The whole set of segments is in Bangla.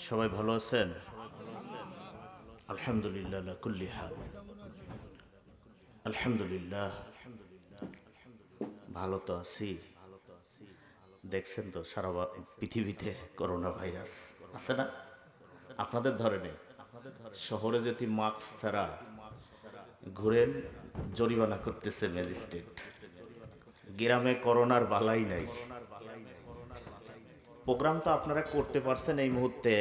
সবাই ভালো আছেন? আলহামদুলিল্লাহ আলা কুল্লি হাল। আলহামদুলিল্লাহ ভালো তো আছি। দেখছেন তো সারা পৃথিবীতে করোনা ভাইরাস আছে না? আপনাদের ধরনের শহরে যদি মাস্ক ছাড়া ঘুরেন জরিমানা করতেছে ম্যাজিস্ট্রেট। গ্রামে করোনার বালাই নাই। প্রোগ্রাম তো আপনারা করতে পারছেন এই মুহূর্তে,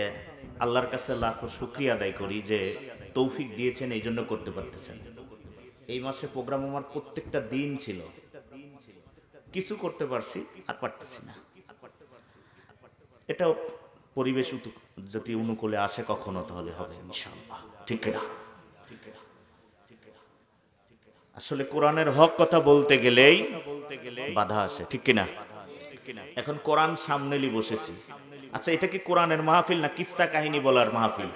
আল্লাহর কাছে লাখো শুকরিয়া আদায় করি যে তৌফিক দিয়েছেন, এই জন্য করতে পারতেছেন। এই মাসে প্রোগ্রাম আমার প্রত্যেকটা দিন ছিল, কিছু করতে পারছি আর পারতেছি না। এটাও পরিবেশ যদি অনুকূলে আসে কখনো তাহলে হবে ইনশাআল্লাহ, ঠিক না? আসলে কোরআনের হক কথা বলতে গেলেই বাধা আসে, ঠিক কিনা? এখন কোরআন সামনে নিয়ে বসেছি। আচ্ছা, এটা কি কোরআনের মাহফিল না কিস্সা কাহিনী বলার মাহফিল?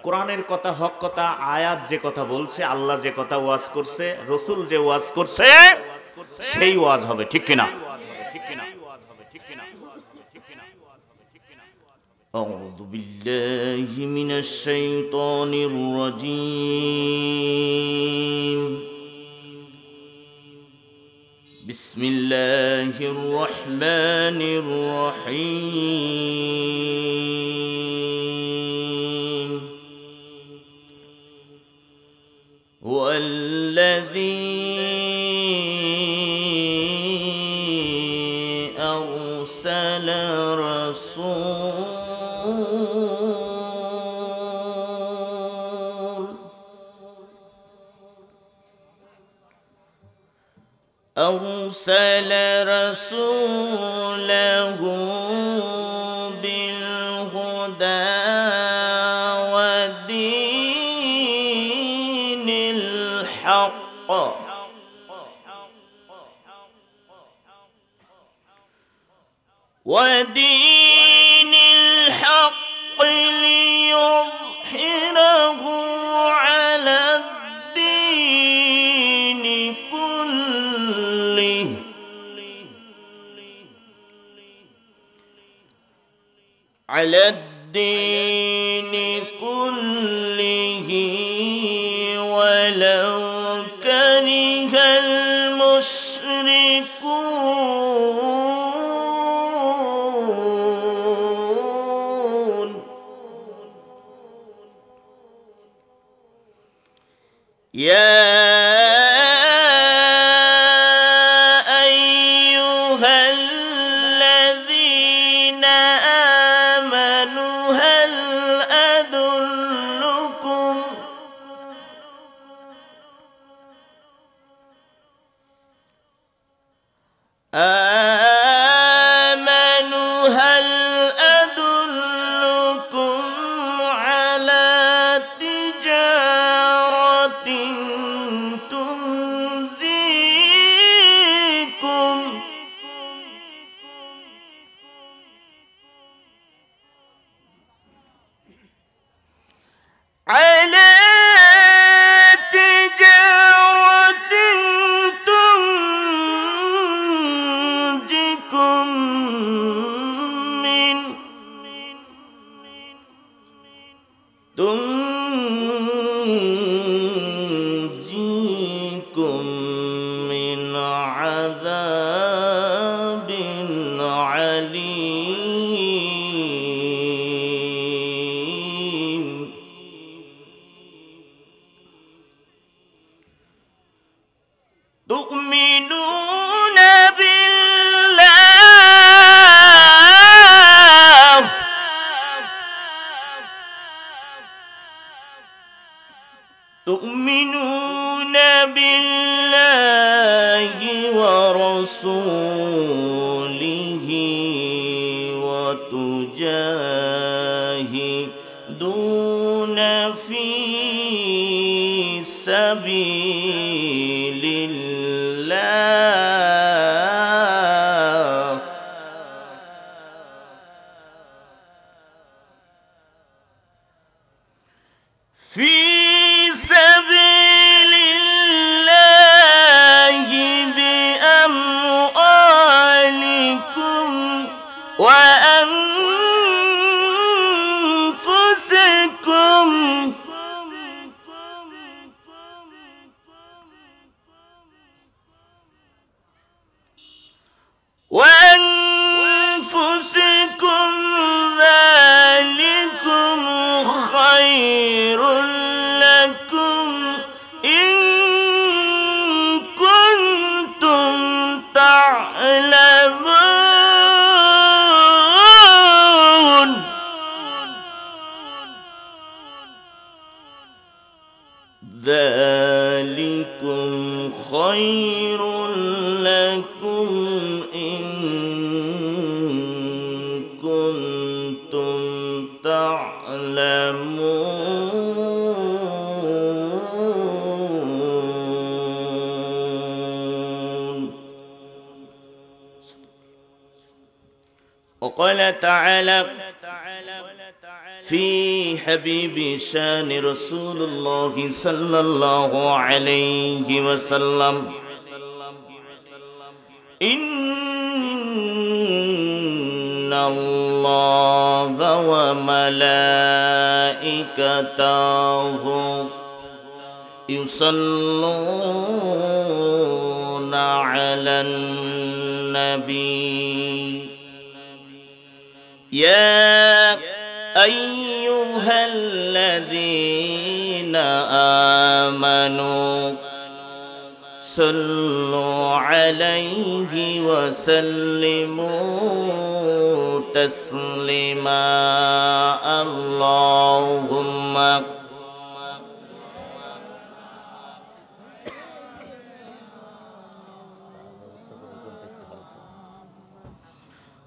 কোরআনের কথা, হক কথা, আয়াত যে কথা বলছে, আল্লাহ যে কথা ওয়াজ করছে, রসুল যে ওয়াজ করছে, সেই ওয়াজ হবে, ঠিক কিনা? أعوذ بالله من الشيطان الرجيم. بسم الله الرحمن الرحيم. هو الذي أرسل رسوله بالهدى ودين الحق ليظهره على الدين كله ولو كره المشركون. يا أيها الذين آمنوا هل أدلكم على تجارة تنجيكم من عذاب عليم. تؤمنون بالله ورسوله وتجاهدون في سبيل الله في سبيل الله بأموالكم وأنفسكم وقال تعالى في حبيب شان رسول الله صلى الله عليه وسلم إن الله وملائكته يصلون على النبي يا أيها الذين آمنوا صلوا عليه وسلموا تسليما اللهم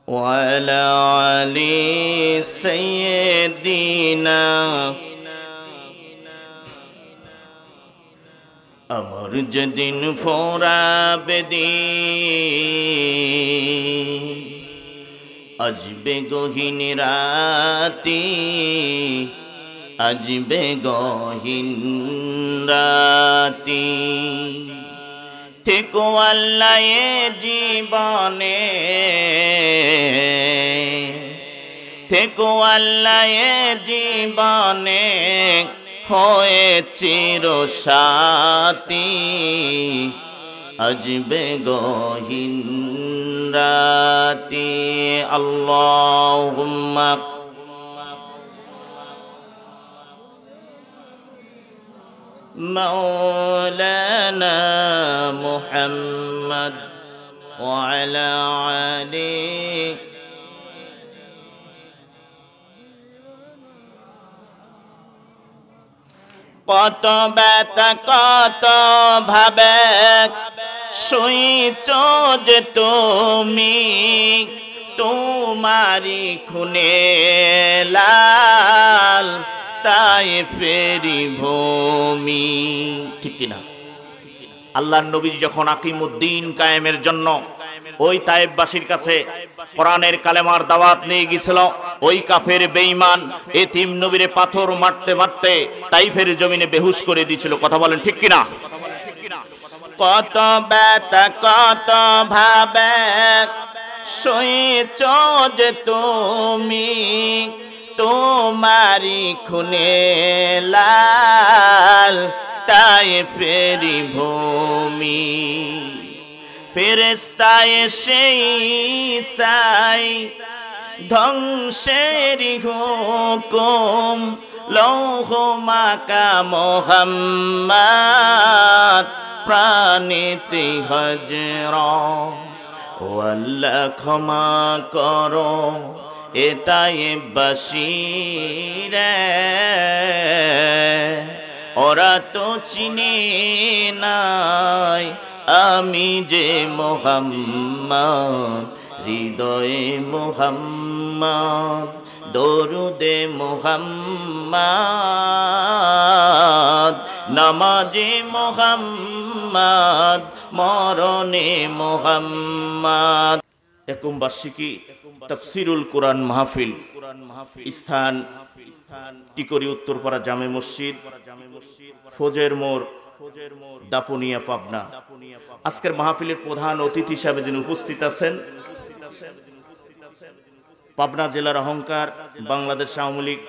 وعلى علي سيدنا আমার যেদিন ফোরাবে দিন আসবে গহীন রাতি আসবে গহীন রাতি থেকো আল্লাহ এ জীবনে থেকো আল্লাহ এ জীবনে হয়ে চির সাথী আসবে গহীন রাতি আল্লাহুম্মা مولانا محمد وعلى آله কত ব্যথা কত ভাবে শুইছ যে তুমি তোমারি খুনে লাল তাই ফেরি ভূমি ঠিক কিনা আল্লাহর নবী যখন আকিমুদ্দিন কায়েমের জন্য ওই তায়েববাসীর কাছে কোরআনের কালেমার দাওয়াত নিয়ে গিয়েছিল ওই কাফের বেঈমান এতিম নবীরে পাথর মারতে মারতে তাইফের জমিনে বেহুশ করে দিয়েছিল কথা বলেন ঠিক কিনা কত ব্যথা কত ভাবে শুইছ যে তুমি তোমারি খুনে লাল তাই ফেরি ভূমি ফেরেশতায়ে সেই চাই ধ্বংসের হুকুম লৌহ মাকা মুহাম্মদ প্রাণীতে হজরা ও আল্লাহ ক্ষমা করো এতাই বশিরে ওরা তো চিনি নাই আমি যে মুহাম্মদ হৃদয়ে মুহাম্মদ দরুদে মুহাম্মদ নামাজে মুহাম্মদ মরণে মুহাম্মদ একুম বার্ষিকী তাফসিরুল কোরআন মাহফিল স্থান টিকরি উত্তরপাড়া জামে মসজিদ ফৌজের মোড় দাপুনিয়া পাবনা আজকের মাহফিলের প্রধান অতিথি হিসেবে যিনি উপস্থিত আছেন পাবনা জেলার অহংকার বাংলাদেশ আওয়ামী লীগ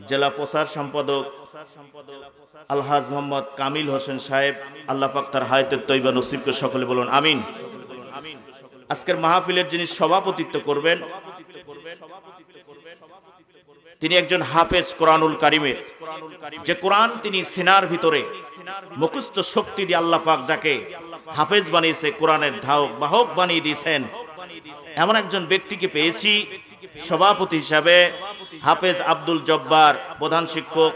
জেলা প্রচার সম্পাদক আলহাজ মোহাম্মদ কামিল হোসেন সাহেব আল্লাহ পাক তার হায়াতের তৈবা নসিবকে সকলে বলুন আমিন আজকের মাহফিলের যিনি সভাপতিত্ব করবেন তিনি একজন হাফেজ কোরআনুল কারীমের যে কোরআন তিনি সিনার ভিতরে মুখস্থ শক্তি দিয়ে আল্লাহ পাক যাকে হাফেজ বানিয়েছে কোরআনের ধারক বাহক বানিয়ে দিয়েছেন এমন একজন ব্যক্তিকে পেয়েছি সভাপতি হিসাবে হাফেজ আব্দুল জব্বার প্রধান শিক্ষক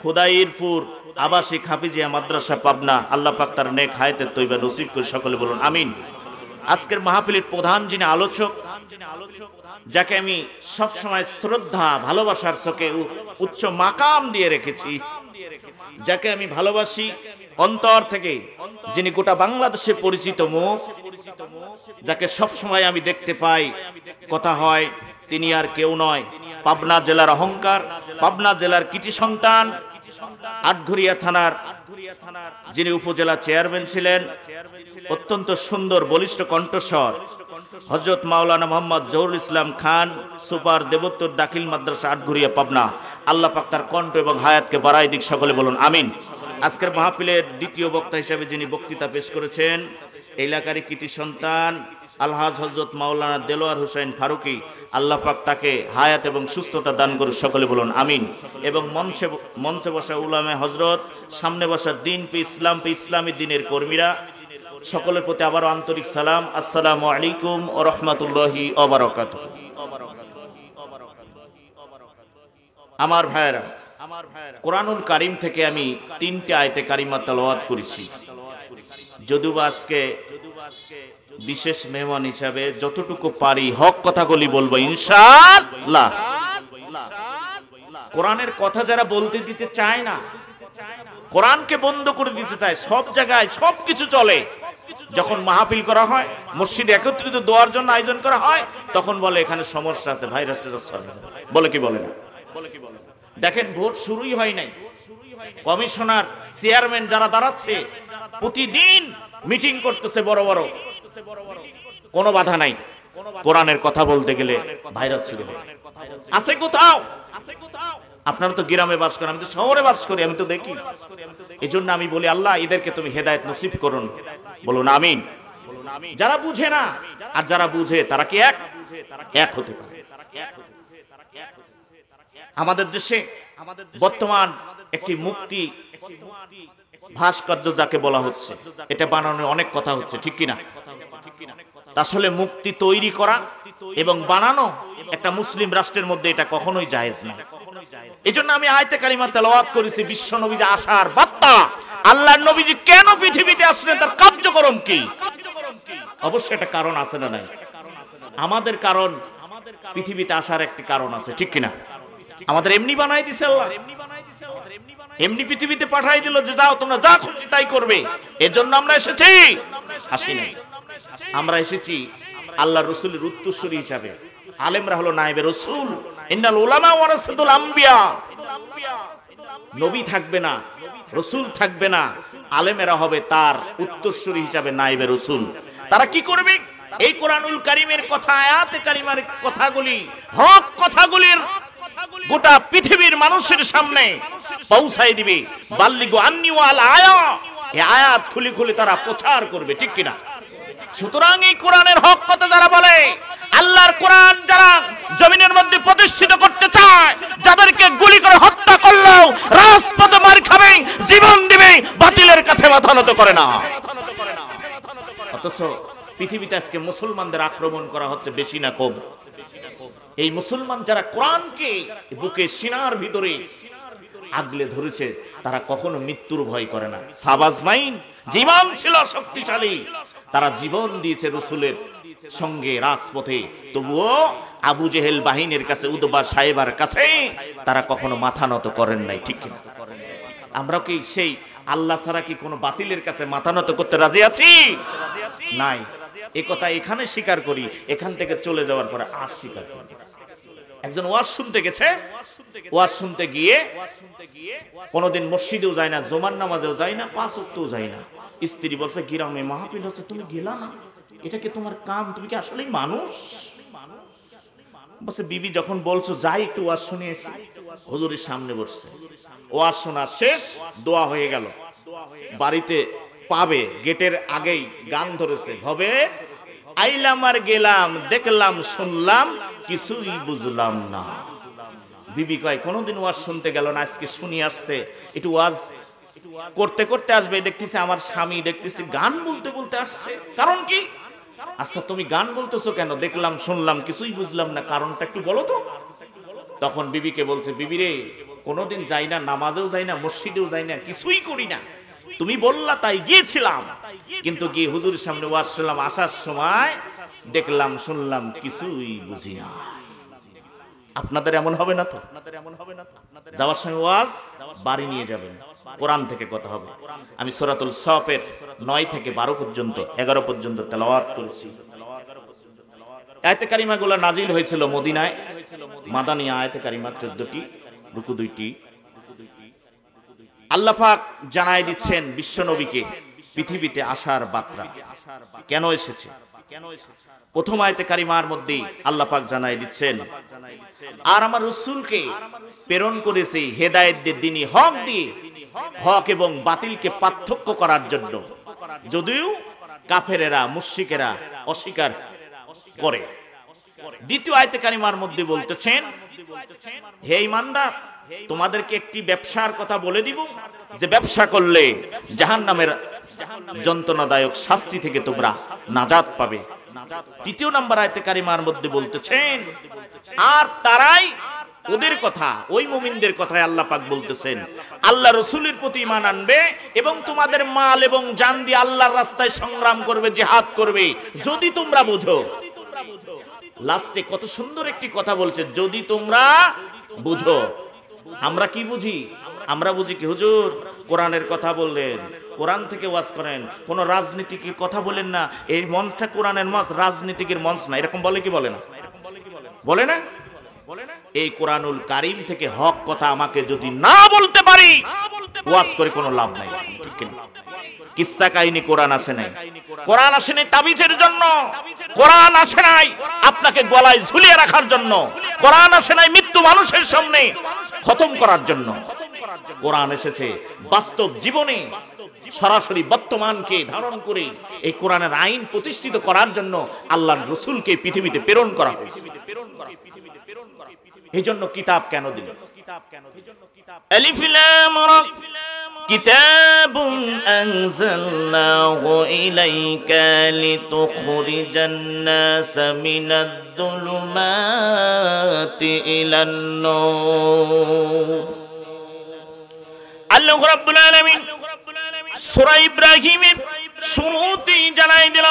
খুদাইরপুর আবাসিক হাফিজিয়া মাদ্রাসা পাবনা আল্লাহ পাক তার নেক হায়াতের তৈবা নসিব করে সকলে বলুন আমিন আজকের মাহফিলের প্রধান যিনি আলোচক যাকে আমি সব সময় শ্রদ্ধা ভালোবাসার চোখে উচ্চ মাকাম দিয়ে রেখেছি যাকে আমি ভালোবাসি অন্তর থেকে যিনি গোটা বাংলাদেশে পরিচিত মুখ যাকে সব সময় আমি দেখতে পাই, কথা হয়, তিনি আর কেউ নয়, পাবনা জেলার অহংকার, পাবনা জেলার কৃতি সন্তান, আটঘরিয়া থানার যিনি উপজেলা চেয়ারম্যান ছিলেন, অত্যন্ত সুন্দর বলিষ্ঠ কণ্ঠস্বর, হযরত মাওলানা মোহাম্মদ জহুরুল ইসলাম খান, সুপার দেবোত্তর দাখিল মাদ্রাসা, আটঘরিয়া, পাবনা। আল্লাহ পাক তার কণ্ঠ এবং হায়াতকে বাড়াই দিক, সকলে বলুন আমিন। আজকের মাহফিলের দ্বিতীয় বক্তা হিসেবে যিনি বক্তৃতা পেশ করেছেন, এলাকারই কৃতি সন্তান আলহাজ হযরত মাওলানা দেলোয়ার হোসেন ফারুকী, আল্লাহ পাক তাকে হায়াত এবং সুস্থতা দান করুন, সকলে বলুন আমিন। এবং মঞ্চে বসা উলামে হযরত, সামনে বসা দিন পে ইসলাম পে ইসলামী দিনের কর্মীরা, সকলের প্রতি আবারও আন্তরিক সালাম, আসসালামু আলাইকুম ওয়া রাহমাতুল্লাহি ওয়া বারাকাতুহু। আমার ভাইরা, কোরআনুল কারীম থেকে আমি 3টি আয়াতে কারিমা তেলাওয়াত করেছি। যদিও আজকে বিশেষ মেহমান হিসাবে যতটুকু পারি হক কথাগুলি বলবো ইনশাআল্লাহ। কোরআনের কথা যারা বলতে দিতে চায় না, কোরআনকে বন্ধ করে দিতে চায়, সব জায়গায় সবকিছু চলে, যখন মাহফিল করা হয়, মসজিদে একত্রিত দোয়ার জন্য আয়োজন করা হয়, তখন বলে এখানে সমস্যা আছে, ভাইরাস বলে কি বলে না। দেখেন ভোট শুরুই হয় নাই, কমিশনার চেয়ারম্যান যারা দাঁড়াচ্ছে প্রতিদিন মিটিং করতেছে বড় বড়, কোনো বাধা নাই। কোরআনের কথা বলতে গেলে ভাইরাস শুরু হয়। আছে কোথাও? আপনারা তো গ্রামে বাস করেন, আমি তো শহরে বাস করি, আমি তো দেখি। এই জন্য আমি বলি আল্লাহ এদেরকে তুমি হেদায়েত নসিব করুন, বলুন আমিন। যারা বুঝে না আর যারা বুঝে তারা কি এক হতে পারে? আমাদের দেশে বর্তমান একটি মুক্তি ভাস্কর্য যাকে বলা হচ্ছে, এটা বানানোর অনেক কথা হচ্ছে, ঠিক কিনা? আসলে মুক্তি তৈরি করা এবং বানানো একটা মুসলিম রাষ্ট্রের মধ্যে এটা কখনোই জায়েজ না। এই জন্য আমি আয়াতে কারিমা তেলাওয়াত করেছি, বিশ্ব নবীজি আসার বার্তা, আল্লাহর নবীজি কেন পৃথিবীতে আসলেন, তার কার্যক্রম কি। অবশ্যই একটা কারণ আছে না নাই? আমাদের কারণ, পৃথিবীতে আসার একটি কারণ আছে, ঠিক কিনা? আমাদের এমনি বানাই দিছে আল্লাহ, এমনি পৃথিবীতে পাঠাই দিল যে যাও তোমরা যা খুশি তাই করবে। এর জন্য আমরা এসেছি? আসি নাই। আমরা এসেছি আল্লাহর রাসূলের উত্তরসূরি হিসাবে। আলেমরা হলো নায়েবে রাসূল, ইন্নাল উলামা ওয়ারাসাতুল আম্বিয়া। নবী থাকবে না, রাসূল থাকবে না, আলেমেরা হবে তার উত্তরসূরি হিসাবে নায়েবে রাসূল। তারা কি করবে? এই কোরআনুল কারীমের কথা, আয়াতে কারিমার কথাগুলি, হক কথাগুলির গোটা পৃথিবীর মানুষের সামনে পৌঁছাই দিবে। বাল্লিগু আন্নি ওয়াল আয়া, এই আয়াত খুলে খুলে তারা প্রচার করবে, ঠিক কিনা? সুতরাং এই কোরআনের হক কথা যারা বলে, আল্লাহর কোরআন যারা জমিনের মধ্যে প্রতিষ্ঠিত করতে চায়, যাদেরকে গুলি করে হত্যা করলেও রাজপথে মার খাবে, জীবন দিবে, বাতিলের কাছে মাথা নত করে না। অথচ পৃথিবীতে আজকে মুসলমানদের আক্রমণ করা হচ্ছে বেশি না কম? এই মুসলমান যারা কোরআনকে বুকে সিনার ভিতরে আগলে ধরেছে, তারা কখনো মৃত্যুর ভয় করে না। সাবাজমাইন জীবন ছিল শক্তিশালী, তারা জীবন দিয়েছে রাসূলের সঙ্গে রাজপথে, তবুও আবু জেহেল বাহিনীর কাছে, উতবা সাহেবার কাছে তারা কখনো মাথা নত করেন নাই, ঠিক কিনা? আমরা কি সেই আল্লাহ ছাড়া কি কোনো বাতিলের কাছে মাথা নত করতে রাজি আছি? নাই। এই কথা এখানে স্বীকার করি, এখান থেকে চলে যাওয়ার পরে আর স্বীকার করি। একজন ওয়াজ শুনতে গেছে, ওয়াজ শুনতে গিয়ে কোনোদিন মসজিদেও যায় না, জুমার নামাজেও যায় না, 5 ওয়াক্তও যায় না। স্ত্রী বলছে গ্রামে মাহফিল হচ্ছে, তুমি গেলা না, এটা কি তোমার কাম? তুমি কি আসলেই মানুষ? বলছে বিবি যখন বলছো যাই একটু ওয়াজ শুনে এসে, হুজুরের সামনে বসছে, ওয়াজ শোনা শেষ, দোয়া হয়ে গেল, বাড়িতে পাবে গেটের আগেই গান ধরেছে, হবে আইলাম আর গেলাম, দেখলাম শুনলাম, কিছুই বুঝলাম না। বিবি কয় কোনোদিন ওয়াজ শুনতে গেল না, আজকে শুনি আসছে, একটু ওয়াজ করতে করতে আসবে, দেখতেছি আমার স্বামী দেখতেছি গান বলতে বলতে আসছে, কারণ কি? আচ্ছা তুমি গান বলতেছো কেন? দেখলাম শুনলাম কিছুই বুঝলাম না, কারণটা একটু বলো তো। তখন বিবিকে বলছে, বিবি রে, কোনোদিন যাই না, নামাজেও যাই না, মসজিদেও যাই না, কিছুই করি না, তুমি বললা তাই গিয়েছিলাম, কিন্তু গিয়ে হুজুরের সামনে ওয়াজ শুনলাম, আসার সময় দেখলাম শুনলাম কিছুই বুঝি না। আপনাদের এমন হবে না তো? যাওয়ার সময় ওয়াজ বাড়ি নিয়ে যাবেন, কোরআন থেকে কথা হবে। আমি সূরাতুল সফের 9 থেকে 12 পর্যন্ত 11 পর্যন্ত তেলাওয়াত করেছি। আয়াতে কারিমাগুলো নাজিল হয়েছিল মদিনায়, মাদানী আয়াতে কারিমা 14টি, রুকু 2টি। আল্লাহ পাক জানায় দিচ্ছেন বিশ্বনবীকে পৃথিবীতে আসার বার্তা কেন এসেছে। প্রথম আয়াতে কারিমার মধ্যে আল্লাহ পাক জানায় দিচ্ছেন, আর আমার রাসূলকে প্রেরণ করেছে হেদায়েত দিয়ে, দ্বীনি হক দিয়ে, হক এবং বাতিলকে পার্থক্য করার জন্য, যদিও কাফেরেরা মুশরিকেরা অস্বীকার করে। দ্বিতীয় আয়াতে কারিমার মধ্যে বলতেছেন, হে ঈমানদার, তোমাদেরকে একটি ব্যবসার কথা বলে দিব, যে ব্যবসা করলে জাহান্নামের যন্ত্রণাদায়ক শাস্তি থেকে তোমরা নাজাত পাবে। তৃতীয় নম্বর আয়াতে কারিমার মধ্যে বলতেছেন, আর তারাই, ওদের কথা, ওই মুমিনদের কথায় আল্লাহ পাক বলতেছেন, আল্লাহ রাসূলের প্রতি ঈমান আনবে এবং তোমাদের মাল এবং জান দিয়ে আল্লাহর রাস্তায় সংগ্রাম করবে, জিহাদ করবে, যদি তোমরা বুঝো। লাস্টে কত সুন্দর একটি কথা বলছে, যদি তোমরা বুঝো। আমরা কি বুঝি? আমরা বুঝি কি, হুজুর কোরআনের কথা বললেন, কোরআন থেকে ওয়াজ করেন, কোন রাজনীতিকের কথা বলেন না, এই মঞ্চটা কোরআনের মঞ্চ, রাজনীতিকের মঞ্চ না, এরকম বলে কি বলে না? বলে না? এই কোরআনুল কারীম থেকে হক কথা আমাকে যদি না বলতে পারি, ওয়াজ করে কোনো লাভ নাই। ঠিক কি না? কিসসা কাহিনী কোরআন আসে নাই। কোরআন আসে নাই তাবিজের জন্য, কোরআন আসে নাই আপনাকে গলায় ঝুলিয়ে রাখার জন্য, কোরআন আসে নাই মৃত্যু মানুষের সামনে খতম করার জন্য। কোরআন এসেছে বাস্তব জীবনে সরাসরি বর্তমানকে ধারণ করে এই কোরআনের আইন প্রতিষ্ঠিত করার জন্য আল্লাহর রাসূলকে পৃথিবীতে প্রেরণ করা হয়েছে। এই জন্য কিতাব কেন দিল? আলিফ লাম রা, কিতাবুন আনজালনাহু ইলাইকা লিতুখরিজান নাস মিনাজ-যুলুমাতি ইলান-নূর। আল্লাহ রাব্বুল আলামিন সূরা ইব্রাহিমের শুরুতেই জানাই দিল,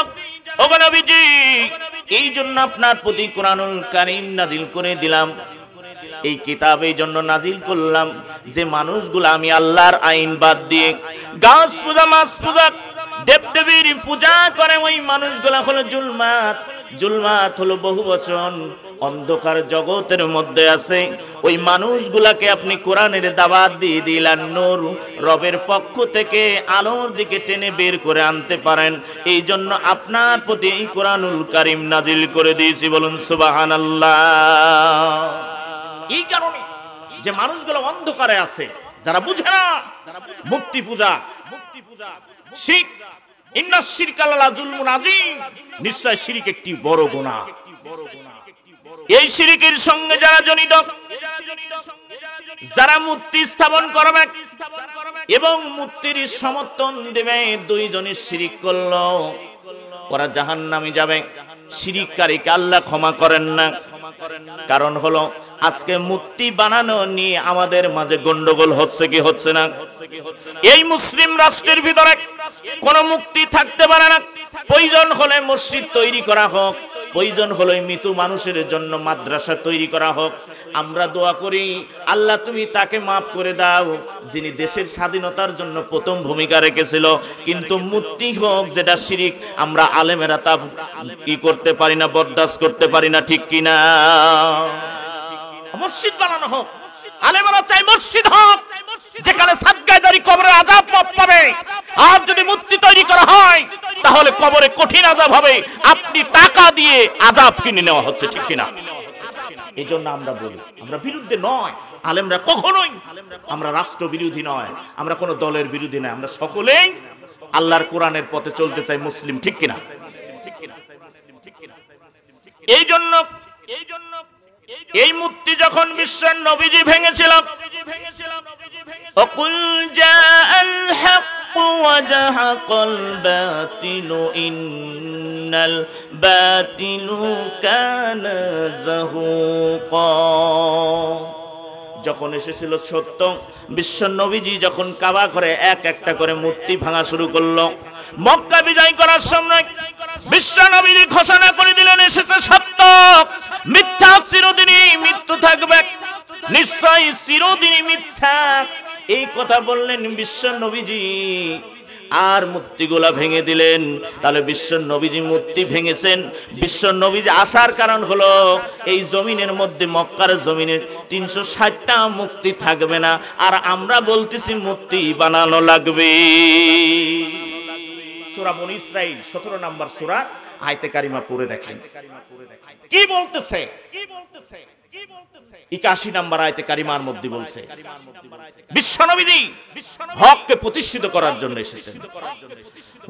ওগো নবীজি, এই জন্য আপনার প্রতি কোরআনুল কারীম নাজিল করে দিলাম, এই কিতাব এই জন্য নাজিল করলাম যে মানুষগুলো আমি আল্লাহর আইন বাদ দিয়ে গাছ পূজা, মাছ পূজা, দেবদেবীর পূজা করে, ওই মানুষগুলা হলো জুলমাত। জুলমাত হলো বহু বচন, অন্ধকার জগতের মধ্যে আছে। ওই মানুষগুলাকে আপনি কোরআনের দাওয়াত দিয়ে দিলেন, নূর রবের পক্ষ থেকে আলোর দিকে টেনে বের করে আনতে পারেন, এই জন্য আপনার প্রতি এই কোরআনুল কারীম নাজিল করে দিয়েছি। বলুন সুবহানাল্লাহ। এই কারণে যে মানুষগুলো অন্ধকারে আছে, যারা বুঝে না মূর্তি পূজা, শিরক, ইন্নাশ শিরকা লাযুলমুন আযীম, নিশ্চয় শিরক একটি বড় গুনাহ। এই শিরকের সঙ্গে যারা জড়িত, যারা মূর্তি স্থাপন করবে এবং মূর্তির সমর্থন দেবে, দুইজনের শিরক করলো, ওরা জাহান্নামে যাবে। শিরককারীকে আল্লাহ ক্ষমা করেন না। কারণ হলো আজকে মূর্তি বানানো নিয়ে আমাদের মাঝে গন্ডগোল হচ্ছে কি হচ্ছে না? এই মুসলিম রাষ্ট্রের ভিতরে কোন মুক্তি থাকতে পারে না। প্রয়োজন হলে মসজিদ তৈরি করা হোক, প্রয়োজন হলে মৃত মানুষের জন্য মাদ্রাসা তৈরি করা হোক। আমরা দোয়া করি, আল্লাহ তুমি তাকে মাফ করে দাও যিনি দেশের স্বাধীনতার জন্য প্রথম ভূমিকা রেখেছিল। কিন্তু মূর্তি হোক যেটা শিরক, আমরা আলেমেরা তা কি করতে পারি না, বরদাস্ত করতে পারি না। ঠিক কিনা? মসজিদ বানানো হোক, আলেমেরা চাই মসজিদ হোক যেখানে সাদগায়দারি কবরের আযাব পাবে। আর যদি মূর্তি তৈরি করা হয় তাহলে কবরে কঠিন আযাব হবে, আপনি টাকা দিয়ে আযাব কিনে নেওয়া হচ্ছে। ঠিক কিনা? এই জন্য আমরা বলি, আমরা বিরুদ্ধে নয় আলেমরা, কখনোই আমরা রাষ্ট্র বিরোধী নয়, আমরা কোনো দলের বিরোধী নয়, আমরা সকলেই আল্লাহর কোরআনের পথে চলতে চাই মুসলিম। ঠিক কিনা? এই জন্য এই মূর্তি যখন বিশ্বের নবীজি ভেঙেছিলাম, অকুল জাআল হক ওয়া জাহাকাল বাতিলু ইন্নাল বাতিলু কানা যাহুকা। যখন এসেছিল সত্য, বিশ্ব নবীজি যখন কাবা ঘরে এক একটা করে মূর্তি ভাঙা শুরু করলো, মক্কা বিজয় করার সময় বিশ্ব নবীজি ঘোষণা করে দিলেন, এসেছে সত্য, মিথ্যা চিরদিনই মৃত্যু থাকবে। নিশ্চয় চিরদিনই মিথ্যা, এই কথা বললেন বিশ্ব নবীজি, আর মূর্তিগুলা ভেঙে দিলেন। তাহলে বিশ্ব নবীজি মূর্তি ভেঙেছেন। বিশ্ব নবীজি আসার কারণ হলো এই জমিনের মধ্যে, মক্কার জমিনে 360টা মূর্তি থাকবে না। আর আমরা বলতেছি মূর্তি বানানো লাগবে। সূরা বনী ইসরাইল 17 নম্বর সূরা আয়াতে কারিমা পড়ে দেখেন কি বলতেছে। 81 নম্বর আয়াতে কারিমার মধ্যে বলছে বিশ্বনবীজি হককে প্রতিষ্ঠিত করার জন্য এসেছেন।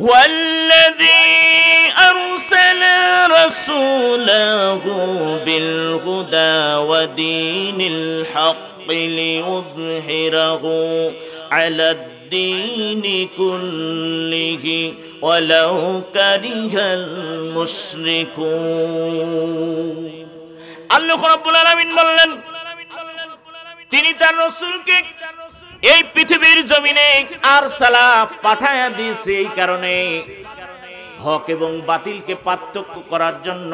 ওয়াল্লাযী আরসালা রাসূলাহু বিল হুদা ওয়া দীনিল হাক্কি লিইয়ুযহিরাহু আলাদ দীনি কুল্লিহি ওয়ালাউ কারিহাল মুশরিকুন। আল্লাহ রাব্বুল আলামিন বললেন তিনি তার রাসূলকে এই পৃথিবীর জমিনে আরসালা পাঠায়া দিয়েছে এই কারণে হক এবং বাতিলকে পার্থক্য করার জন্য।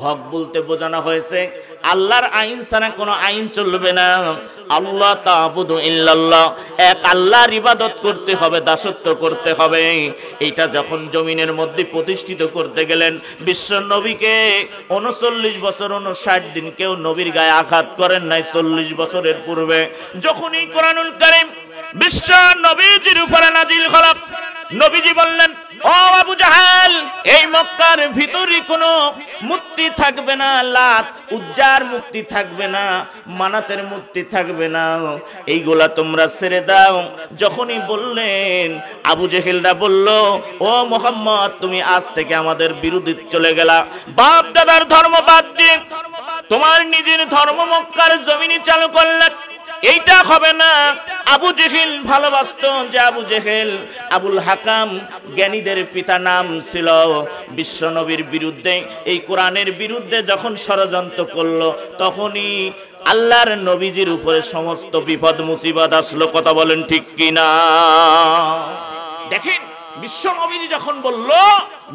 হক বলতে বোঝানো হয়েছে আল্লাহর আইন ছাড়া কোনো আইন চলবে না। আল্লাহ তা'বুদু ইল্লাল্লাহ, এক আল্লাহর ইবাদত করতে হবে, দাসত্ব করতে হবে। এটা যখন জমিনের মধ্যে প্রতিষ্ঠিত করতে গেলেন বিশ্ব নবীকে 39 বছর 59 দিন কেউ নবীর গায়ে আঘাত করেন নাই। 40 বছরের পূর্বে যখন এই কোরআনুল কারীম বিশ্ব নবীজির উপরে নাজিল হলো, নবীজি বললেন ও আবু জাহেল, এই মক্কার ভিতরে কোনো মূর্তি থাকবে না, লাত উজ্জার মূর্তি থাকবে না, মানাতের মূর্তি থাকবে না, এইগুলা তোমরা ছেড়ে দাও। যখনই বললেন আবু জেহেলরা বলল ও মুহাম্মদ তুমি আজ থেকে আমাদের বিরুদ্ধে চলে গেলা, বাপ দাদার ধর্ম বাদ দিয়ে তোমার নিজের ধর্ম মক্কার জমিনে চালু করলে, এইটা হবে না। আবু জেহেল ভালোবাসতো যে আবু জেহেল আবুল হাকাম জ্ঞানীদের পিতা নাম ছিল। বিশ্ব নবীর বিরুদ্ধে এই কোরআনের বিরুদ্ধে যখন ষড়যন্ত্র করলো তখনই আল্লাহর নবীজির উপরে সমস্ত বিপদ মুসিবত আসলো। কথা বলেন ঠিক কিনা? দেখেন বিশ্ব নবীজি যখন বলল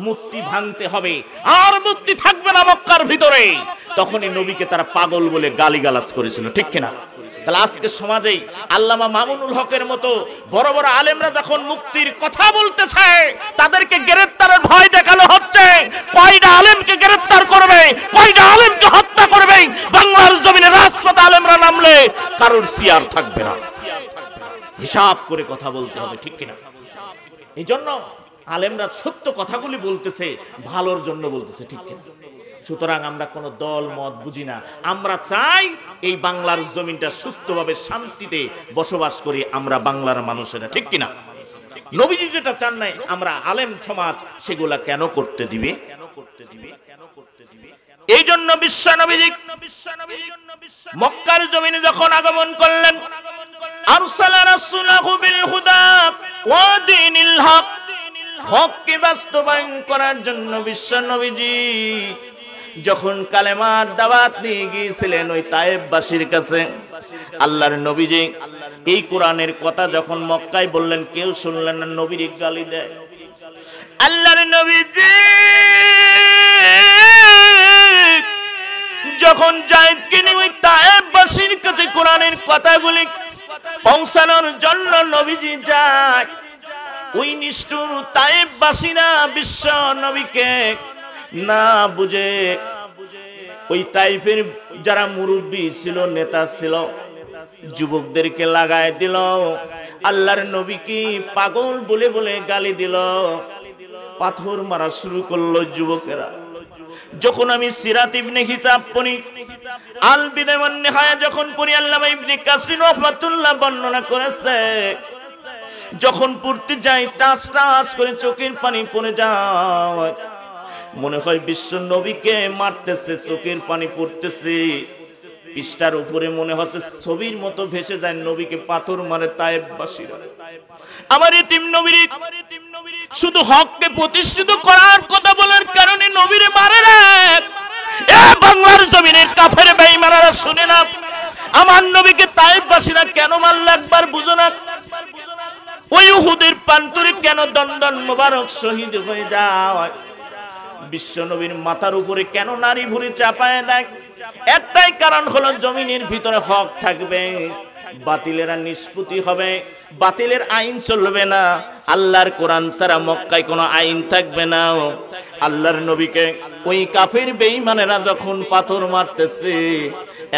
মূর্তি ভাঙতে হবে আর মূর্তি থাকবে না মক্কার ভিতরে, তখনই নবীকে তারা পাগল বলে গালিগালাজ করেছিল, ঠিক কিনা? তাহলে আজকে সমাজে আল্লামা মামুনুল হকের মতো বড় বড় আলেমরা যখন মুক্তির কথা বলতেছে তাদেরকে গ্রেফতারের ভয় দেখানো হচ্ছে। কয়টা আলেমকে গ্রেফতার করবে, কয়টা আলেমকে হত্যা করবে? বাংলার জমিনে রাজপথে আলেমরা নামলে কারোর সিয়ার থাকবে না। হিসাব করে কথা বলতে হবে, ঠিক কিনা? এই জন্য আলেমরা সত্য কথাগুলি বলতেছে, ভালোর জন্য বলতেছে, ঠিক কিনা? সুতরাং আমরা কোনো দল মত বুঝি না। আমরা চাই এই বাংলার জমিনটা সুস্থভাবে শান্তিতে বসবাস করি আমরা বাংলার মানুষেরা, ঠিক কিনা? নবীজি যেটা চান নাই আমরা আলেম সমাজ সেগুলা কেন করতে দিবে? এই জন্য বিশ্ব নবীজি মক্কার জমিনে যখন আগমন করলেন আরসালা রাসূলাহু বিল হুদা ওয়া দীনিল হক, হককে বাস্তবায়ন করার জন্য বিশ্ব নবীজি যখন কালেমার দাওয়াত নিয়ে গিয়েছিলেন ওই তায়েববাসীর কাছে, আল্লাহর নবীজি এই কোরআনের কথা যখন মক্কায় বললেন কেউ শুনলেন না, নবীর গালি দেয়। আল্লাহর নবীজি যখন যায়েদকে নিয়ে ওই তায়েববাসীর কাছে কোরআনের কথাগুলি পৌঁছানোর জন্য নবীজি যায়, ওই নিষ্ঠুর তায়েববাসীরা বিশ্ব নবীকে না বুঝে ওই তাইফের যারা মুরব্বী ছিল, নেতা ছিল, যুবকদেরকে লাগায় দিল। আল্লাহর নবীকে পাগল বলে বলে গালি দিল, পাথর মারা শুরু করলো যুবকেরা। যখন আমি সিরাত ইবনে হিসাব পড়ি, আল বিদায় ওয়ান নিহায়া যখন পড়ি, আল্লামা ইবনে কাসির রাহমাতুল্লাহ বর্ণনা করেছে যখন পড়তে যাই টাস টাস করে চোখের পানি পড়ে যায়, মনে হয় বিশ্ব নবীকে মারতেছে, চোখের পানি পড়তেছে। পৃষ্ঠার উপরে মনে হচ্ছে ছবির মতো ভেসে যায় নবীকে পাথর মারে তায়েববাসীরা। আমার এতিম নবীর শুধু হককে প্রতিষ্ঠিত করার কথা বলার কারণে নবীরে মারে না। এ বাংলার জমিনের কাফের বেঈমানরা শুনে না, আমার নবীকে তায়েববাসীরা কেন মারল একবার বুঝো না? ওই উহুদের প্রান্তরে কেন দণ্ডন মোবারক শহীদ হয়ে যায়? বিশ্ব নবীর মাথার উপরে কেন নারী ভুঁড়ি চাপায় দেয়? একটাই কারণ হলো জমিনের ভিতরে হক থাকবে। বাতিলেরা নিষ্পত্তি হবে, বাতিলের আইন চলবে না, আল্লাহর কোরআন ছাড়া মক্কায় কোনো আইন থাকবে না। আল্লাহর নবীকে ওই কাফির বেঈমানেরা যখন পাথর মারতেছে,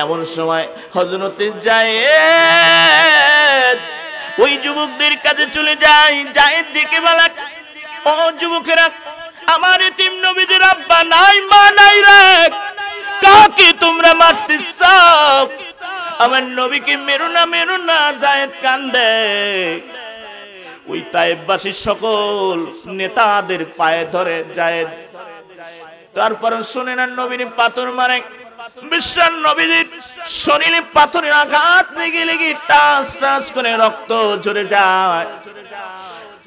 এমন সময় হযরতে যায়েদ ওই যুবকদের কাছে চলে যায়। যায়েদ দেখে বলে, ও যুবকেরা, আমার এতিম নবীদের আব্বা নাই, মা নাই রে, কাকে তোমরা মারতেছ? আমার নবীকে মেরো না, মেরো না। যায়েদ কান্দে। ওই তায়েববাসী সকল নেতাদের পায়ে ধরে যায়েদ। তারপর শোনে না নবীর পাথর মারে। বিশ্ব নবীর শরীরে পাথরের আঘাত লেগে লেগে টাস টাস করে রক্ত ঝরে যায়।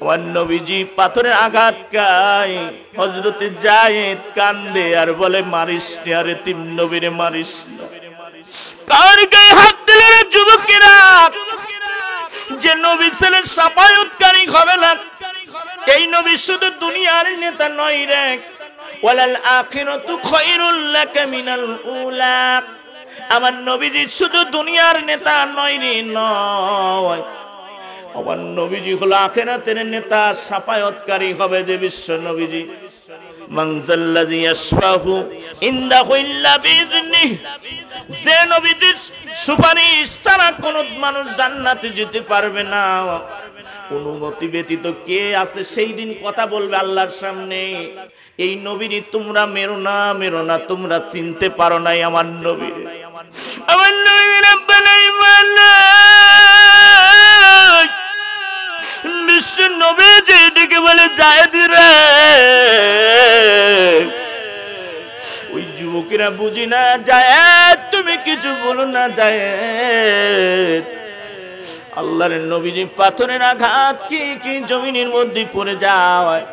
আমার নবীজি পাথরের আঘাত খায়। হযরতে যায়েদ কান্দে আর বলে, মারিস নে, আরে তিন নবীরে মারিস না। কার গায়ে হাত দিলে রে যুবকেরা? যে নবী ছিলেন শাফায়াতকারী হবে না, এই নবী শুধু দুনিয়ার নেতা নয় রে, ওয়ালাল আখিরাতু খায়রুল লাকা মিনাল উলা। আমার নবীজি শুধু দুনিয়ার নেতা নয় রে, নয়, আমার নবীজি হলো আখিরাতের নেতা, শাফায়াতকারী হবে যে বিশ্ব নবীজি। মানজাল্লাযী ইয়াশফাহু ইনদাহু ইল্লা বিইذনিহি। যে নবীজির সুপারিশ ছাড়া কোন মানুষ জান্নাতে যেতে পারবে না, অনুমতি ব্যতীত কে আছে সেই দিন কথা বলবে আল্লাহর সামনে। এই নবীরই তোমরা মেরো না, মেরো না, তোমরা চিনতে পারো নাই আমার নবীর। আমার নবীর রব্বানা ইমান বিশ্ব নবীজি এদিকে বলে, যায়েদ রে। ওই যুবকেরা বুঝি না, যায়েদ তুমি কিছু বলো না যায়েদ। আল্লাহর নবীজি পাথরের আঘাত কি কি জমিনের মধ্যে পড়ে যায়।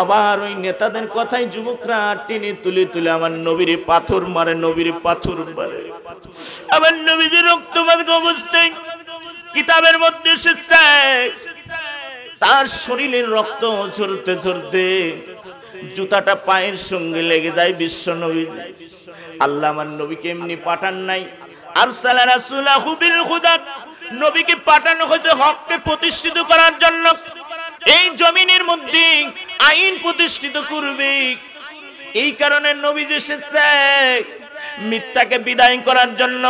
আবার ওই নেতাদের কথাই যুবকরা টেনে তুলে তুলে আমার নবীর পাথর মারে, নবীর পাথর মারে। আমার নবীজির রক্তপাত অবস্থায় কিতাবের মধ্যে এসেছে, তার শরীরের রক্ত ঝরতে ঝরতে জুতাটা পায়ের সঙ্গে লেগে যায় বিশ্ব নবীজি। আল্লাহ আমার নবীকে এমনি পাঠান নাই, আরসালা রাসূলাহু বিল হুদা। নবীকে পাঠানো হয়েছে হককে প্রতিষ্ঠিত করার জন্য। এই জমিনের মধ্যে আইন প্রতিষ্ঠিত করবে, এই কারণে নবীজি এসেছে মিথ্যাকে বিদায় করার জন্য।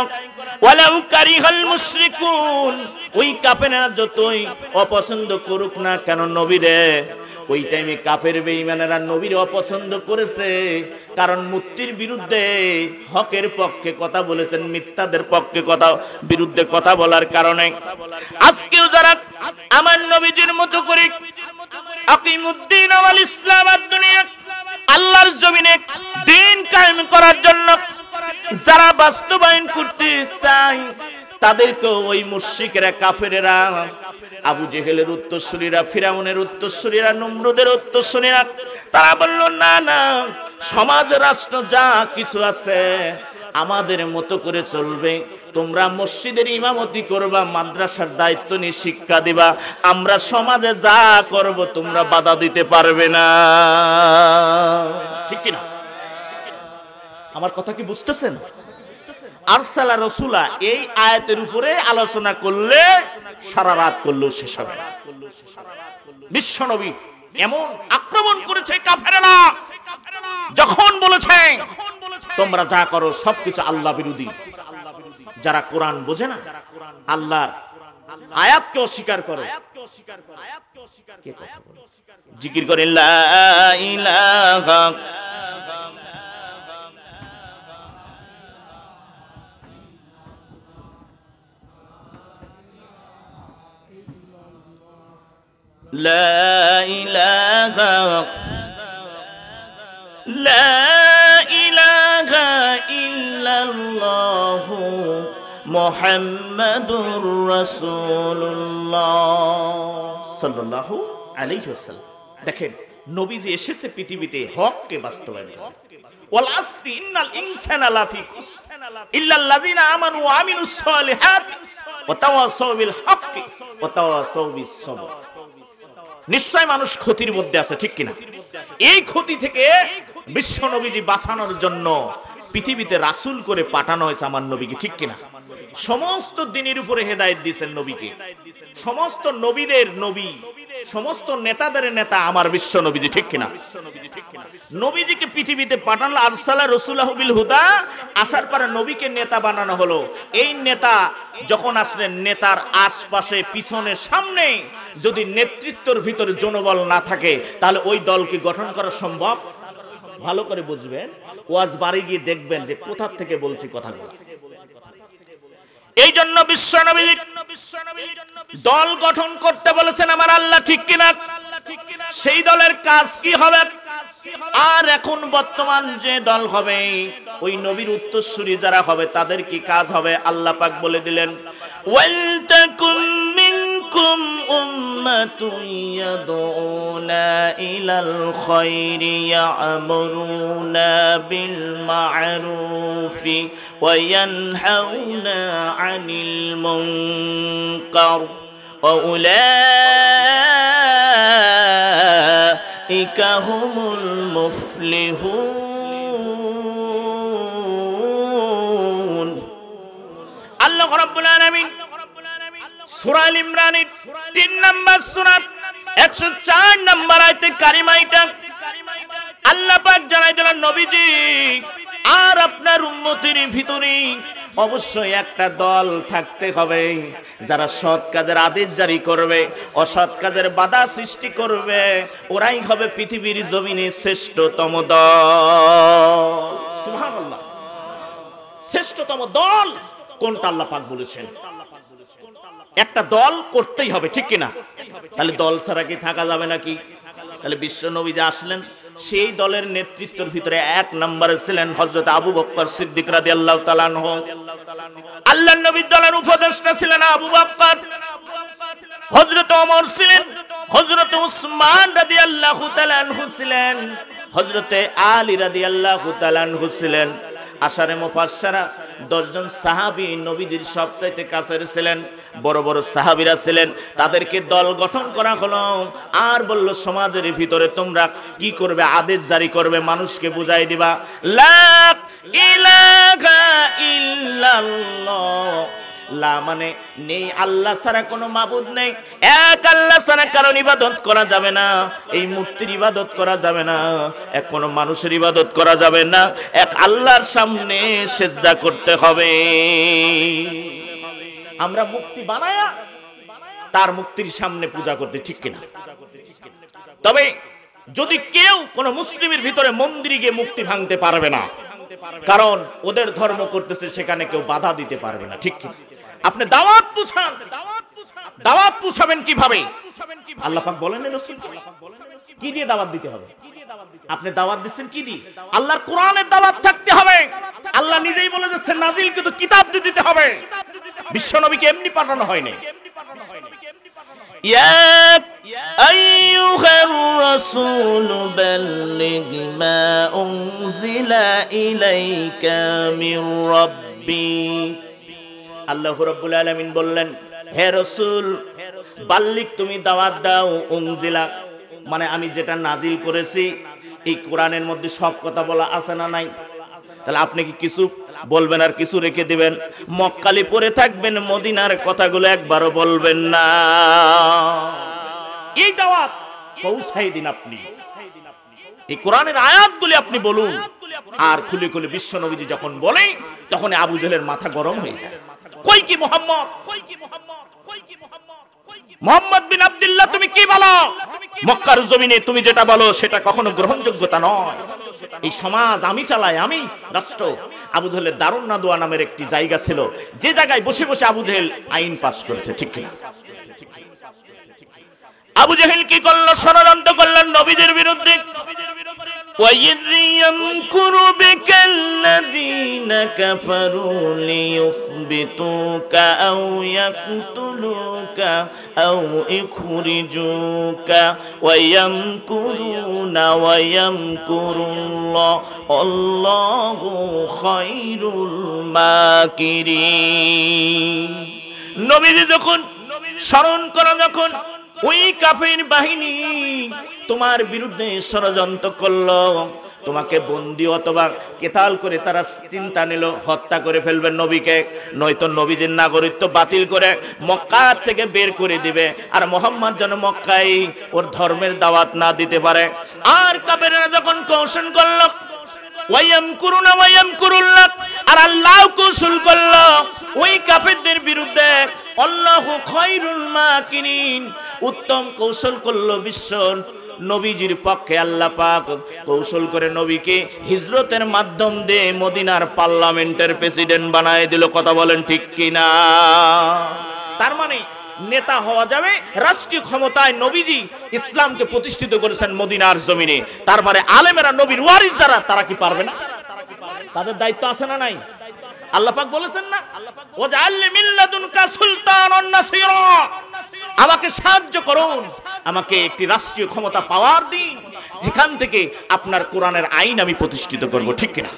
ওয়ালাউ কারিহাল মুশরিকুন। ওই কাফেররা যতই অপছন্দ করুক না কেন নবীরে, ওই টাইমে কাফের বেঈমানেরা নবীর অপছন্দ করেছে, কারণ মূর্তির বিরুদ্ধে হকের পক্ষে কথা বলেছেন, মিথ্যাদের পক্ষে কথা বিরুদ্ধে কথা বলার কারণে। আজকেও যারা আমার নবীজির মতো করে আকিমুদ্দিন ওয়াল ইসলাম আদ-দুনিয়া, আল্লাহর জমিনে দ্বীন কায়েম করার জন্য যারা বাস্তবায়ন করতে চায়, তাদেরকে ওই মুশরিকরা কাফেরেরা, আবু জেহেলের উত্তরসূরিরা, ফিরাউনের উত্তরসূরিরা, নমরুদের উত্তরসূরিরা, তারা বলল না না, সমাজ রাষ্ট্র যা কিছু আছে আমাদের মতো করে চলবে। তোমরা মসজিদের ইমামতি করবা, মাদ্রাসার দায়িত্ব নিয়ে শিক্ষা দিবা, আমরা সমাজে যা করব তোমরা বাধা দিতে পারবে না। ঠিক কিনা? আমার কথা কি বুঝতেছেন? আরসালা রাসূলা এই আয়াতের উপরে আলোচনা করলে সারা রাত করলেও শেষ হবে না। বিশ্বনবী এমন আক্রমণ করেছে কাফেররা, যখন বলেছে তোমরা যা করো সবকিছু আল্লাহ বিরোধী। যারা কোরআন বোঝে না, আল্লাহর আয়াতকে অস্বীকার করে, জিকির করে লা ইলাহা لا إله إلا الله محمد رسول الله সাল্লাল্লাহু আলাইহি ওয়াসাল্লাম। দেখেন নবীজি এসেছে পৃথিবীতে হককে বাস্তবায়ন করতে। ওয়াল আসরি ইন্নাল ইনসানা লাফি খুসর ইল্লাল্লাযিনা আমানু ওয়া আমিলুস সালিহাতি ওয়া তাওয়াসাউ বিল হাক্কি ওয়া তাওয়াসাউ বিস সবর। নিশ্চয় মানুষ ক্ষতির মধ্যে আছে, ঠিক কিনা? এই ক্ষতি থেকে বিশ্ব নবীজি বাঁচানোর জন্য পৃথিবীতে রাসূল করে পাঠানো হয়েছে আমার নবীকে, ঠিক কিনা? সমস্ত দিনের উপরে হেদায়েত দিয়েছেন নবীকে। সমস্ত নবীদের নবী, সমস্ত নেতাদের নেতা আমার বিশ্ব নবীজি, ঠিক কিনা? নবীজিকে পৃথিবীতে পাঠানো, আরসালা রাসূলাহু বিল হুদা, আসার পরে নবীকে নেতা বানানো হলো। এই নেতা যখন আসলেন, নেতার আশপাশে, পিছনে, সামনে যদি নেতৃত্বের ভিতরে জনবল না থাকে তাহলে ওই দলকে গঠন করা সম্ভব? ভালো করে বুঝবেন, ওয়াজ বাড়ি গিয়ে দেখবেন যে কোথা থেকে বলছি কথাগুলো। এই জন্য বিশ্বনবী দল গঠন করতে বলেছেন আমার আল্লাহ, ঠিক কিনা? সেই দলের কাজ কি হবে? আর এখন বর্তমান যে দল হবে, ওই নবীর উত্তরসূরি যারা হবে তাদের কি কাজ হবে? আল্লাহ পাক বলে দিলেন, ওয়ালতাকুম মিনকুম উম্মাতুন ইয়াদউনা ইলাল খায়রি ইয়া'মুরুনা বিল মা'রুফি ওয়া ইয়ানহাউনা আনিল মুনকার ওয়া উলাইকা হুমুল মুফলিহুন। আল্লাহ রাব্বুল আলামিন সূরা আল ইমরানের 3 নম্বর সূরা 104 নম্বর আয়াতে কারিমা এটা আল্লাহ পাক জানাই দিলেন, নবীজি আর আপনার উম্মতের ভিতরে অবশ্যই একটা দল থাকতে হবে যারা সৎ কাজের আদেশ জারি করবে, অসৎ কাজের বাধা সৃষ্টি করবে। ওরাই হবে পৃথিবীর জমিনে শ্রেষ্ঠতম দল। সুবহানাল্লাহ। শ্রেষ্ঠতম দল কোনটা আল্লাহ পাক বলেছেন? একটা দল করতেই হবে, ঠিক কিনা? তাহলে দল ছাড়া কি থাকা যাবে নাকি? তাহলে বিশ্ব নবী যে আসলেন, সেই দলের নেতৃত্বের ভিতরে 1 নম্বরে ছিলেন হযরত আবু বকর সিদ্দিক রাদিয়াল্লাহু তাআলা আনহু। আল্লাহর নবীর দলের উপদেষ্টা ছিলেন আবু বকর, হযরত ওমর ছিলেন, হযরত উসমান রাদিয়াল্লাহু তাআলা আনহু ছিলেন, হযরত আলী রাদিয়াল্লাহু তাআলা আনহু ছিলেন। আশারে মুফাসসারা 10 জন সাহাবী নবীজির সবচাইতে কাছের ছিলেন, বড় বড় সাহাবীরা ছিলেন। তাদেরকে দল গঠন করা হলো, আর বলল সমাজের ভিতরে তোমরা কি করবে? আদেশ জারি করবে, মানুষকে বুঝাই দিবা লা ইলাহা ইল্লাল্লাহ। লা মানে নেই, আল্লাহ ছাড়া কোনো মাবুদ নেই, এক আল্লাহ ছাড়া কারো ইবাদত করা যাবে না, এই মূর্তির ইবাদত করা যাবে না, এক কোনো মানুষের ইবাদত করা যাবে না, এক আল্লাহর সামনে সিজদা করতে হবে। আমরা মুক্তি বানায়া তার মুক্তির সামনে পূজা করতে, ঠিক কিনা? তবে যদি কেউ কোন মুসলিমের ভিতরে মন্দিরে গিয়ে মুক্তি ভাঙতে পারবে না, কারণ ওদের ধর্ম করতেছে, সেখানে কেউ বাধা দিতে পারবে না, ঠিক কিনা? আপনি দাওয়াত পৌঁছান, দাওয়াত পৌঁছাবেন কিভাবে? আল্লাহ পাক বলেন রাসূল কি দিয়ে দাওয়াত দিতে হবে? আপনি দাওয়াত দিচ্ছেন কি দিয়ে? আল্লাহর কোরআনের দাওয়াত থাকতে হবে। আল্লাহ নিজেই বলে যাচ্ছেন নাজিলকৃত কিতাব দিয়ে দিতে হবে। বিশ্ব নবীকে এমনি পাঠানো হয়নি। ইয়া আইয়ুহার রাসূল বাল্লিগ মা উনজিলা ইলাইকা মির রাব্বিক। আল্লাহ রাব্বুল আলামিন বললেন, হে রাসূল বাল্লিগ, তুমি দাওয়াত দাও, উনজিলা মানে আমি যেটা নাজিল করেছি। এই কোরআনের মধ্যে সব কথা বলা আছে না নাই? তাহলে আপনি কি কিছু বলবেন আর কিছু রেখে দিবেন? মক্কালি পড়ে থাকবেন, মদিনার কথাগুলো একবারও বলবেন না। এই দাওয়াত পৌঁছাই দিন আপনি, এই কোরআনের আয়াতগুলি আপনি বলুন। আর খুলে খুলে বিশ্ব নবীজি যখন বলে, তখন আবু জেহেলের মাথা গরম হয়ে যায়। কই কি মুহাম্মদ, মুহাম্মদ বিন আব্দুল্লাহ তুমি কি বলো? মক্কার জমিনে তুমি যেটা বলো সেটা কখনো গ্রহণযোগ্যতা নয়। এই সমাজ আমি চালাই, আমি রাষ্ট্র। আবু জেহেলের দারুন নাদুয়া নামের একটি জায়গা ছিল, যে জায়গায় বসে বসে আবু জেহেল আইন পাস করেছে, ঠিক কিনা? আবু জেহেল কি করলো? ষড়যন্ত্র করলেন নবীদের বিরুদ্ধে। وَإِذْ يَمْكُرُ بِكَ الَّذِينَ كَفَرُوا لِيُثْبِتُوكَ أَوْ يَقْتُلُوكَ أَوْ يُخْرِجُوكَ وَيَمْكُرُونَ وَيَمْكُرُ اللَّهُ وَاللَّهُ خَيْرُ الْمَاكِرِينَ। নবীজি যখন স্মরণ করা, যখন ওই কাফের বাহিনী তোমার বিরুদ্ধে ষড়যন্ত্র করলো, তোমাকে বন্দি অথবা কেতাল করে তারা চিন্তা নিল হত্যা করে ফেলবেন নবীকে, নয়তো নবীদের নাগরিকত্ব বাতিল করে মক্কা থেকে বের করে দিবে, আর মুহাম্মদ যেন মক্কায় ওর ধর্মের দাওয়াত না দিতে পারে। আর কাফেররা যখন কৌশল করল, ওয়ায়ামকুরুনা ওয়ায়ামকুরুল্লাহ, আর আল্লাহ কৌশল করল ওই কাফেরদের বিরুদ্ধে, আল্লাহু খায়রুল মাকিরিন, উত্তম কৌশল করল বিশ্ব নবীজির পক্ষে। আল্লাহ পাক কৌশল করে নবীকে হিজরতের মাধ্যম দিয়ে মদিনার পার্লামেন্টের প্রেসিডেন্ট বানায় দিল। কথা বলেন ঠিক কিনা? তার মানে নেতা হওয়া যাবে, রাষ্ট্রীয় ক্ষমতায় নবীজি ইসলামকে প্রতিষ্ঠিত করেছেন মদিনার জমিনে। তার মানে আলেমেরা, নবীর ওয়ারিস যারা, তারা কি পারবে না? তাদের দায়িত্ব আছে না নাই? আল্লাহ পাক বলেছেন না, ওয়াজআলনি মিন লাদুনকা সুলতানান নাসীরা, আমাকে সাহায্য করুন, আমাকে একটি রাষ্ট্রীয় ক্ষমতা পাওয়ার দিন যেখান থেকে আপনার কোরআনের আইন আমি প্রতিষ্ঠিত করব। ঠিক কিনা?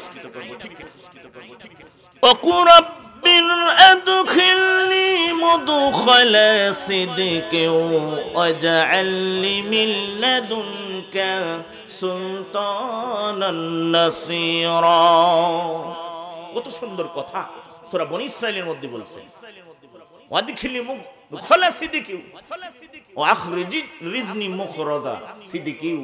ওকুরাব্বিন আদখিলনি মুদখালা সিদকিন ওয়াজআলনি মিন লাদুনকা সুলতানান নাসীরা। কত সুন্দর কথা সূরা বনী ইসরাঈলের মধ্যে বলছে, ওয়াদখিলনি মুদখালা সিদকিন ওয়া আখরিজনি মুখরাজা সিদকিন,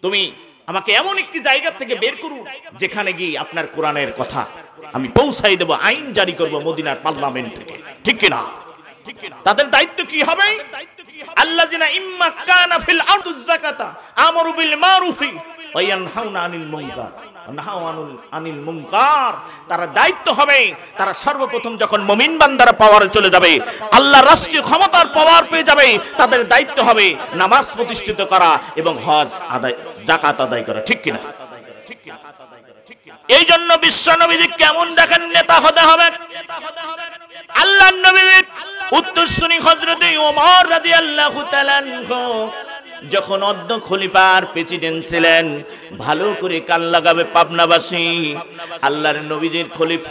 তুমি আমাকে এমন একটি জায়গা থেকে বের করো যেখানে গিয়ে আপনার কোরআনের কথা আমি পৌঁছাই দেব, আইন জারি করব মদিনার পার্লামেন্ট থেকে। ঠিক কিনা? তাদের দায়িত্ব কি হবে? আল্লাযিনা ইম্মাক্কানা ফিল আরদিজ যাকাতা আমারু বিল মারুফি ওয়া ইয়ানহাউনা আনিল মুনকার আনিল মুনকার। তারা দায়িত্ব হবে, তারা সর্বপ্রথম যখন মুমিন বান্দারা পাওয়ারে চলে যাবে, আল্লাহ রাষ্ট্রীয় ক্ষমতার পাওয়ার পেয়ে যাবে, তাদের দায়িত্ব হবে নামাজ প্রতিষ্ঠিত করা এবং হজ আদায়, যাকাত আদায় করা। ঠিক কিনা? এই জন্য বিশ্ব নবীজি কেমন দেখেন নেতা হতে হবে। আল্লাহর নবী উত্তরসূরি হযরত ওমর রাদিয়াল্লাহু তাআলা আনহু যখন অদ্য খলিফার প্রেসিডেন্ট ছিলেন, ভালো করে কান লাগাবে পাবনাবাসী, আল্লাহর নবীজির খলিফা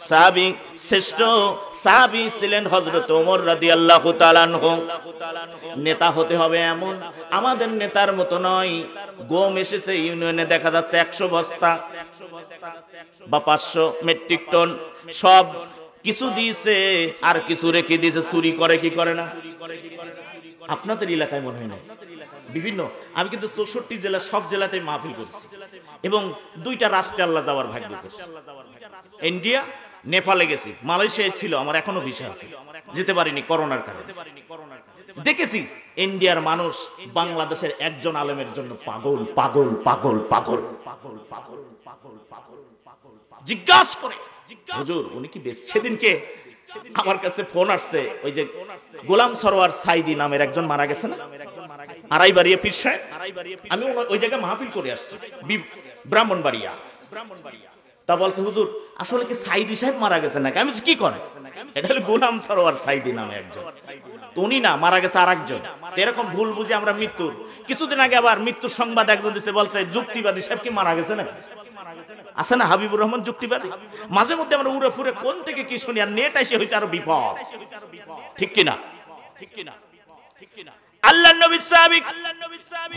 সাহাবী, শ্রেষ্ঠ সাহাবী ছিলেন হযরত ওমর রাদিয়াল্লাহু তাআলা আনহু। নেতা হতে হবে এমন, আমাদের নেতার মতো নয়। গম এসেছে ইউনিয়নে, দেখা যাচ্ছে 100 বস্তা বা 500 মেট্রিক টন, সব কিছু দিয়েছে আর কিছু রেখে দিয়েছে। চুরি করে কি করে না? আপনাদের এলাকায় মনে হয় না? বিভিন্ন, আমি কিন্তু 64 জেলা, সব জেলাতে মাহফিল করছি এবং 2টা রাষ্ট্রে আল্লাহ যাওয়ার ভাগ্য করছি। ইন্ডিয়া, নেপালে গেছি, মালয়েশিয়ায় ছিল, আমার এখনো ভিসা আছে, যেতে পারিনি করোনার কারণে। দেখেছি ইন্ডিয়ার মানুষ বাংলাদেশের একজন আলেমের জন্য পাগল পাগল পাগল পাগল পাগল পাগল পাগল পাগল পাগল। জিজ্ঞাসা করে, হুজুর উনি কি বেশ? সেদিনকে আমার কাছে ফোন আসছে, ওই যে গোলাম সরোয়ার সাইদি নামের একজন মারা গেছে না, আড়াইবাড়িয়া পীর সাহেব। আমি ওই জায়গায় মাহফিল করে আসছি, ব্রাহ্মণবাড়িয়া। তা বলছে, হুজুর আসলে কি সাইদি সাহেব মারা গেছে নাকি? আমি কি করে, এটা হলো গোলাম সরোয়ার সাইদি নামে একজন, উনি না, মারা গেছে আর একজন। এরকম ভুল বুঝে আমরা মৃত্যুর, কিছুদিন আগে আবার মৃত্যুর সংবাদ একজন দিচ্ছে, বলছে যুক্তিবাদী সাহেব কি মারা গেছে নাকি? আছে না হাবিবুর রহমান যুক্তিবাদী? মাঝে মধ্যে আমরা উড়ে ফুরে কোন থেকে কি শুনি, আর নেট এসে হয়েছে আরো বিপদ। ঠিক কিনা? আল্লাহর নবী সাহাবী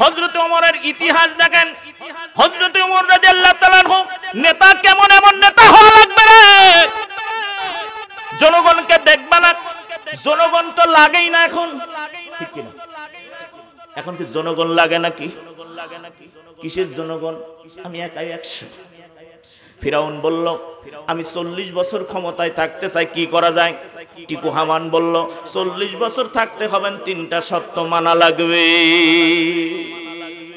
হযরত ওমরের ইতিহাস দেখেন। হযরত ওমর রাদিয়াল্লাহু তাআলা আনহু নেতা কেমন, এমন নেতা হওয়া লাগবে রে, জনগণকে দেখবা না। জনগণ তো লাগেই না এখন। ঠিক কিনা? এখন কি জনগণ লাগে নাকি? কিসের জনগণ? আমি একাই 100। ফিরাউন বলল, আমি 40 বছর ক্ষমতায় থাকতে চাই, কি করা যায়? টিপু হামান বলল, 40 বছর থাকতে হবেন, 3টা শর্ত মানা লাগবে।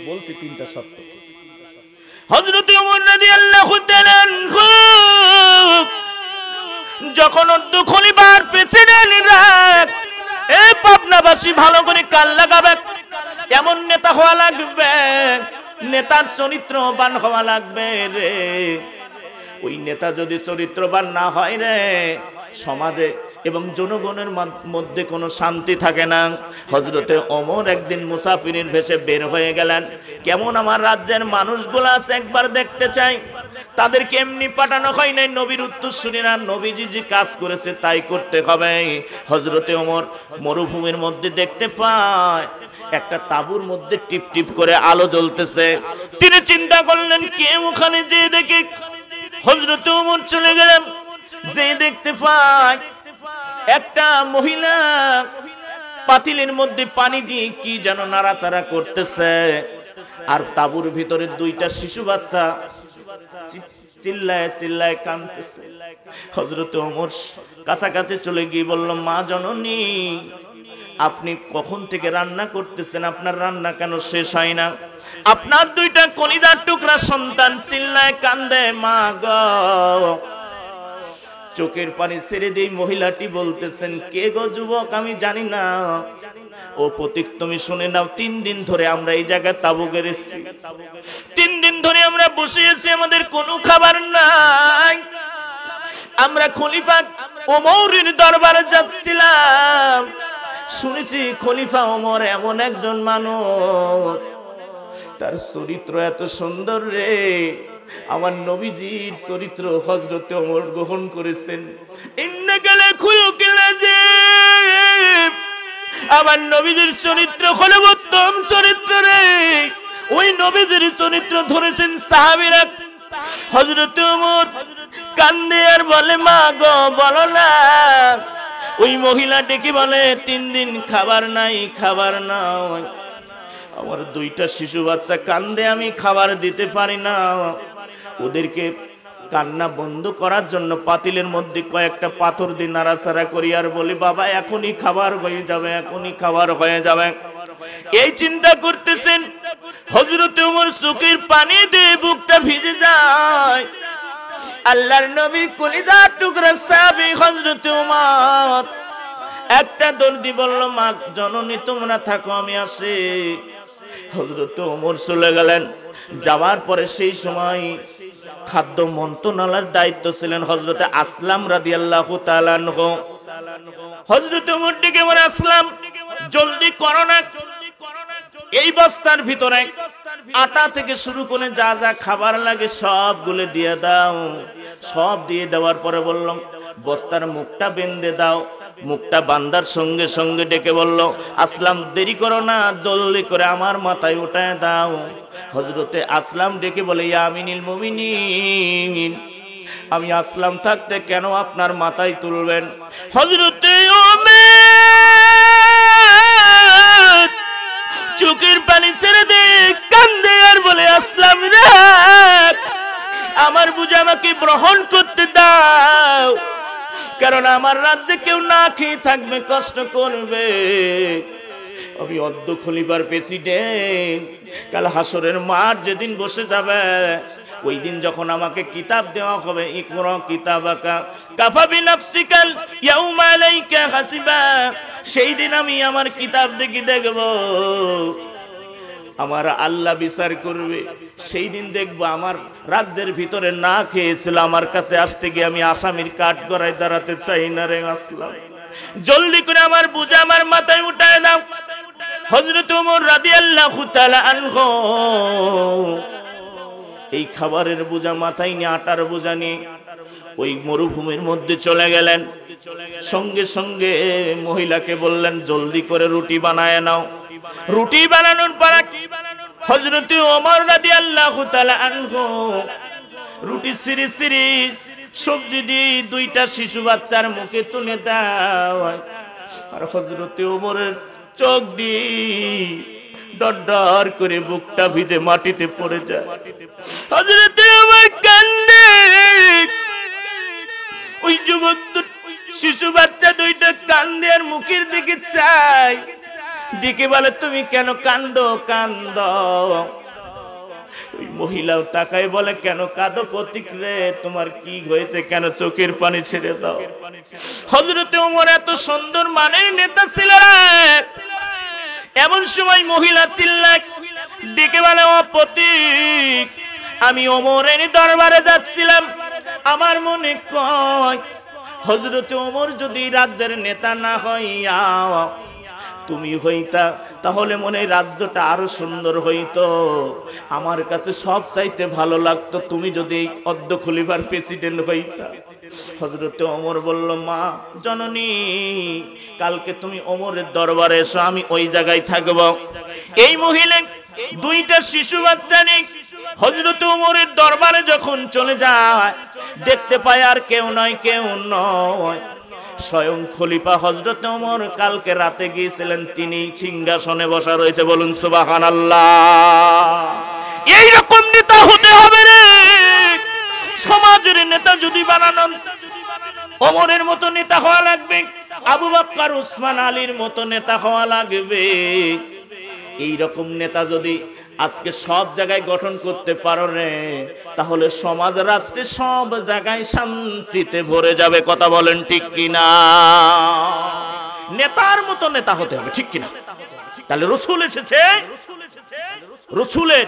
বলছি 3টা শর্ত। হযরত ওমর রাদিয়াল্লাহু তাআলা আনহু যখন খলিফার প্রেসিডেন্ট, এই পাবনাবাসী ভালো করে কান লাগাবে, এমন নেতা হওয়া লাগবে, নেতার চরিত্রবান হওয়া লাগবে রে। ওই নেতা যদি চরিত্রবান না হয় রে, সমাজে এবং জনগণের মধ্যে কোনো শান্তি থাকে না। হযরতে ওমর একদিন মুসাফিরের ভেষে বের হয়ে গেলেন, কেমন আমার রাজ্যের মানুষগুলো আছে একবার দেখতে চাই। তাদেরকে এমনি পাঠানো হয় নাই নবীর উত্তরসূরিরা, নবীজি যে কাজ করেছে তাই করতে হবে। হযরতে ওমর মরুভূমির মধ্যে দেখতে পায় একটা তাঁবুর মধ্যে টিপ টিপ করে আলো জ্বলতেছে। তিনি চিন্তা করলেন কে ওখানে, যে দেখে হযরতে ওমর চলে গেলেন। যে দেখতে পায় একটা মহিলা পাতিলের মধ্যে পানি দিয়ে কি যেন নাড়াচাড়া করতেছে, আর তাঁবুর ভিতরে দুইটা শিশু বাচ্চা চিল্লায় চিল্লায় কাঁদতেছে। হযরতে ওমর কাছাকাছি চলে গিয়ে বলল, মা জননী, আপনি কখন থেকে রান্না করতেছেন? আপনার রান্না কেন শেষ হয় না? আপনার দুইটা কলিজার টুকরা সন্তান চিল্লায় কান্দে, মা গো। চোখের পানি ছেড়ে দিয়ে মহিলাটি বলতেছেন, কে গো যুবক? আমি জানি না। ও পথিক, তুমি শুনে নাও, 3 দিন ধরে আমরা এই জায়গায় তাঁবু গেড়েছি। 3 দিন ধরে আমরা বসে আছি, আমাদের কোনো খাবার নাই। আমরা খলিফা ওমরের দরবারে যাচ্ছিলাম, শুনেছি খলিফা ওমর এমন একজন মানুষ, তার চরিত্র এত সুন্দর রে। আমার নবীজির চরিত্র হযরতে ওমর গ্রহণ করেছেন। ইন্নাকালা খুলুকিল আযীম, আমার নবীজির চরিত্র হলো উত্তম চরিত্র রে। ওই নবীজির চরিত্র ধরেছেন সাহাবীরা। হযরতে ওমর কান্দে আর বলে, মা গো বলো না। ওই মহিলা ডেকে বলে, 3 দিন খাবার নাই, খাবার নাই। আমার দুইটা শিশু বাচ্চা কান্দে, আমি খাবার দিতে পারি না। ওদেরকে কান্না বন্ধ করার জন্য পাতিলের মধ্যে কয়েকটা পাথর দিয়ে নাড়াচাড়া করি আর বলি, বাবা এখনই খাবার হয়ে যাবে, এখনই খাবার হয়ে যাবে। এই চিন্তা করতেছেন। হযরতে ওমর চোখের পানি দিয়ে বুকটা ভিজে যায়। আল্লাহর নবী কলিজার টুকরা সাহাবী হযরতে ওমর একটা দর্দি বলল, মা জননী তোমরা থাকো, আমি আসি। হযরতে ওমর চলে গেলেন। যাওয়ার পরে সেই সময় খাদ্য মন্ত্রণালয়ের দায়িত্ব ছিলেন হযরতে আসলাম রাদিয়াল্লাহু তাআলা আনহু। হযরতে ওমর ডেকে বলে, আসলাম জলদি করো না, এই বস্তার ভিতরে আটা থেকে শুরু করে যা যা খাবার লাগে সবগুলো দিয়ে দাও। সব দিয়ে দেওয়ার পরে বললাম, বস্তার মুখটা বেঁধে দাও। মুখটা বান্দার সঙ্গে সঙ্গে ডেকে বলল, আসলাম দেরি করো না, জলদি করে আমার মাথায় উঠায় দাও। হযরতে আসলাম ডেকে বলে, ইয়া আমিনুল মুমিনিন, আমি আসলাম থাকতে কেন আপনার মাথায় তুলবেন? হযরতে ওমর চোখের পানি ছেড়ে দে, কান্দে আর বলে, আসলাম রে, আমার বুঝে আমাকে গ্রহণ করতে দাও, কারণ আমার রাজ্যে কেউ না খেয়ে থাকবে, কষ্ট করবে। আমি অদ্য খলিফার প্রেসিডেন্ট। কাল হাসরের মাঠ যেদিন বসে যাবে, ওই দিন যখন আমাকে কিতাব দেওয়া হবে, ইকরা কিতাবাকা কাফা বিনাফসিকাল ইয়াউমা আলাইকা হাসিবা, সেই দিন আমি আমার কিতাব দেখব, আমার আল্লাহ বিচার করবে। সেই দিন দেখবো আমার রাজ্যের ভিতরে না খেয়েছিল, আমার কাছে আসতে গিয়ে আমি আসামির কাঠ গড়ায় দাঁড়াতে চাই না রে আসলাম। জলদি করে আমার বুঝা আমার মাথায় উঠায় দাও। হযরত ওমর রাদিয়াল্লাহু তাআলা আনহু এই খাবারের বোঝা মাথায় নিয়ে, আটার বোঝা নিয়ে ওই মরুভূমির মধ্যে চলে গেলেন। সঙ্গে সঙ্গে মহিলাকে বললেন, জলদি করে রুটি বানায় নাও। রুটি বানানোর পর হযরত ওমর রাদিয়াল্লাহু তাআলা আনহু রুটি সিরি সিরি সবজি দিয়ে 2টা শিশু বাচ্চার মুখে তুলে দাও। আর হযরত ওমরের চোখ দিয়ে ডর করে বুকটা ভিজে মাটিতে পড়ে যায়। হযরত ওমর কান্দে। ওই যুবক শিশু বাচ্চা 2টা কান্দে আর মুখের দিকে চায়, ডেকে বলে, তুমি কেন কান্দো? কান্দো। ওই মহিলাও তাকায় বলে, কেন কাঁদো পথিক রে, তোমার কি হয়েছে, কেন চোখের পানি ছেড়ে দাও? হযরত ওমর এত সুন্দর মানের নেতা ছিল। এমন সময় মহিলা চিল্লায়, ডেকে বলে, ও পথিক, আমি ওমরের দরবারে যাচ্ছিলাম, আমার মনে কয় হযরত ওমর যদি রাজ্যের নেতা না হইয়া তুমি হইতা তাহলে মনে হয় রাজ্যটা আরো সুন্দর হইতো। আমার কাছে সব চাইতে ভালো লাগতো তুমি যদি অদ্য খলিফার প্রেসিডেন্ট হইতা। হযরতে ওমর বলল, মা জননী, কালকে তুমি ওমরের দরবারে এসো, আমি ওই জায়গায় থাকবো। এই মহিলা দুইটা শিশু বাচ্চা নিয়ে হযরত ওমরের দরবারে যখন চলে যায়, দেখতে পায় আর কেউ নয়, কেউ নয়, স্বয়ং খলিফা হযরত ওমর কালকে রাতে গিয়েছিলেন, তিনি সিংহাসনে বসা রয়েছে। বলুন সুবহানাল্লাহ। এইরকম নেতা হতে হবে রে। সমাজের নেতা যদি বানানো, ওমরের মতো নেতা হওয়া লাগবে, আবু বকর উসমান আলীর মতো নেতা হওয়া লাগবে। এই রকম নেতা যদি আজকে সব জায়গায় গঠন করতে পারো রে, তাহলে সমাজ রাষ্ট্রে সব জায়গায় শান্তিতে ভরে যাবে। কথা বলেন ঠিক কিনা? নেতার মতো নেতা হতে হবে, ঠিক কিনা? তাহলে রসুল এসেছে, রসুলের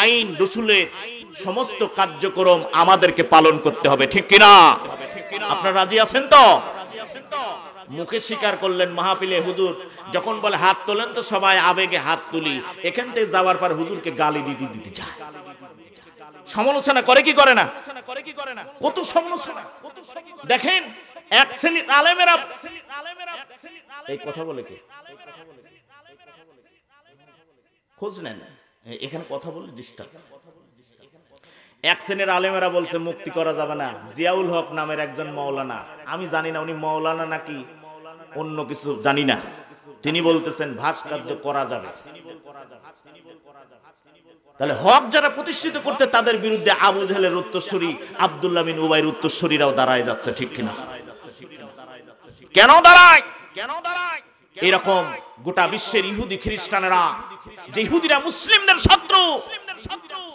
আইন, রসুলের সমস্ত কার্যক্রম আমাদেরকে পালন করতে হবে, ঠিক কিনা? আপনারা রাজি আছেন তো? মুখে স্বীকার করলেন মাহফিলে, হুজুর যখন বলে হাত তোলেন তো সবাই আবেগে হাত তুলি, এখান থেকে যাওয়ার পর হুজুরকে গালি দিতে চায়। সমালোচনা করে কি করে না? কত সমালোচনা দেখেন। এক শ্রেণীর আলেমেরা এই কথা বলে কে খোঁজ নেন, এখানে কথা বলে ডিস্টার্ব। এক শ্রেণীর আলেমেরা বলছে মুক্তি করা যাবে না। জিয়াউল হক নামের একজন মাওলানা, আমি জানি না উনি মাওলানা নাকি অন্য কিছু জানি না, তিনি বলতেছেন ভাস্কর্য করা যাবে। তাহলে হক যারা প্রতিষ্ঠিত করতে তাদের বিরুদ্ধে আবু জাহেলের উত্তরসূরি আব্দুল্লাহ বিন উবাইর উত্তরসূরিরাও দাঁড়ায় যাচ্ছে, ঠিক কিনা? কেন দাঁড়ায়? এরকম গোটা বিশ্বের ইহুদি খ্রিস্টানেরা, যে ইহুদিরা মুসলিমদের শত্রু,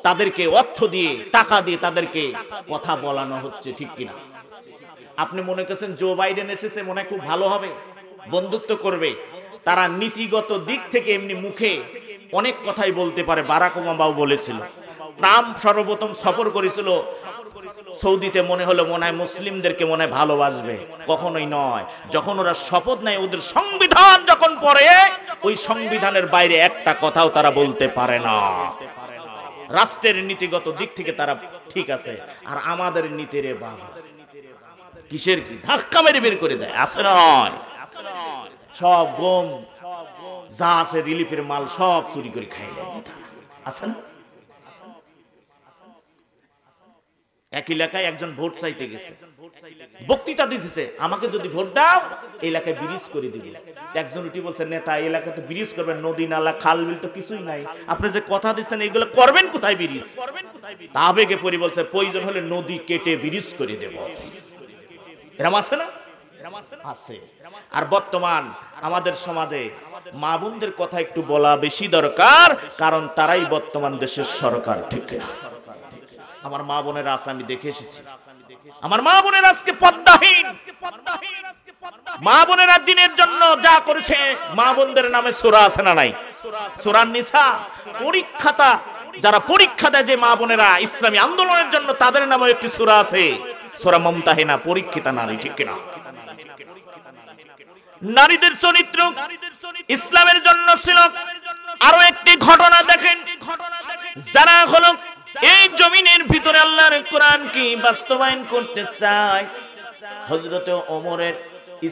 তাদেরকে অর্থ দিয়ে, টাকা দিয়ে তাদেরকে কথা বলানো হচ্ছে, ঠিক কিনা? আপনি মনে করছেন জো বাইডেন এসেছে মনে খুব ভালো হবে, বন্ধুত্ব করবে। তারা নীতিগত দিক থেকে এমনি মুখে অনেক কথাই বলতে পারে। বারাক ওবামাও বলেছিল। ট্রাম্প সর্বপ্রথম সফর করেছিল সৌদিতে, মনে হয় মুসলিমদেরকে মনে হয় ভালোবাসবে, কখনোই নয়। যখন ওরা শপথ নেয়, ওদের সংবিধান যখন পড়ে, ওই সংবিধানের বাইরে একটা কথাও তারা বলতে পারে না। রাষ্ট্রের নীতিগত দিক থেকে তারা ঠিক আছে, আর আমাদের নীতিরে বাবা কিসের কি ধাক্কা মেরে বের করে দেয়, আছে না নয়? সব গম যা আছে রিলিফের মাল সব চুরি করে খাই দেয়, আছে না? এক এলাকায় একজন ভোট চাইতে গেছে, বক্তৃতা দিতেছে, আমাকে যদি ভোট দাও এলাকায় ব্রিজ করে দিব। একজন উঠি বলছে, নেতা এলাকায় তো ব্রিজ করবেন, নদী নালা খাল বিল তো কিছুই নাই, আপনি যে কথা দিচ্ছেন এগুলো করবেন কোথায় ব্রিজ? তা আবেগে পরি বলছে, প্রয়োজন হলে নদী কেটে ব্রিজ করে দেব। এরম আছে না? আছে। আর বর্তমান আমাদের সমাজে মা বোনদের কথা একটু বলা বেশি দরকার, কারণ তারাই বর্তমান দেশের সরকার, ঠিক না? আমার মা বোনের আজ আমি দেখে এসেছি, আমার মা বোনের আজকে পদ্মাহীন। মা বোনেরা দিনের জন্য যা করেছে, মা বোনদের নামে সূরা আছে না নাই? সূরা নিসা। পরীক্ষাটা যারা পরীক্ষা দেয় যে মা বোনেরা ইসলামী আন্দোলনের জন্য, তাদের নামে একটি সূরা আছে, সূরা মুমতাহিনা, পরীক্ষিতা নারী, ঠিক কিনা? নারীদের চরিত্র ইসলামের জন্য ছিল। আরো একটি ঘটনা দেখেন, যারা হলো এই জমিনের ভিতরে আল্লাহর কোরআন কি বাস্তবায়ন করতে চায়। হযরতে ওমরের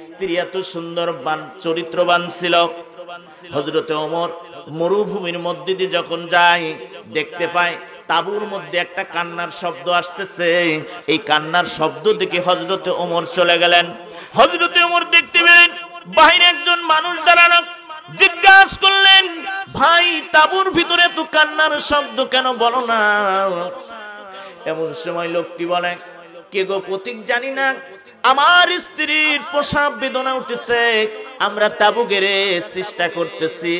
স্ত্রী এত সুন্দর চরিত্রবান ছিল। হযরতে ওমর মরুভূমির মধ্যে দিয়ে যখন যায়, দেখতে পায় তাঁবুর মধ্যে একটা কান্নার শব্দ আসতেছে। এই কান্নার শব্দ দেখে হযরতে ওমর চলে গেলেন। হযরতে ওমর দেখতে পেলেন বাইরে একজন মানুষ দাঁড়ানো। জিজ্ঞাসা করলেন, ভাই তাঁবুর ভিতরে তো কান্নার শব্দ কেন, বলো না? এমন সময় লোকটি বলে, কে গো প্রতীক জানি না, আমার স্ত্রীর প্রসব বেদনা উঠেছে, আমরা তাঁবু গেড়ে চেষ্টা করতেছি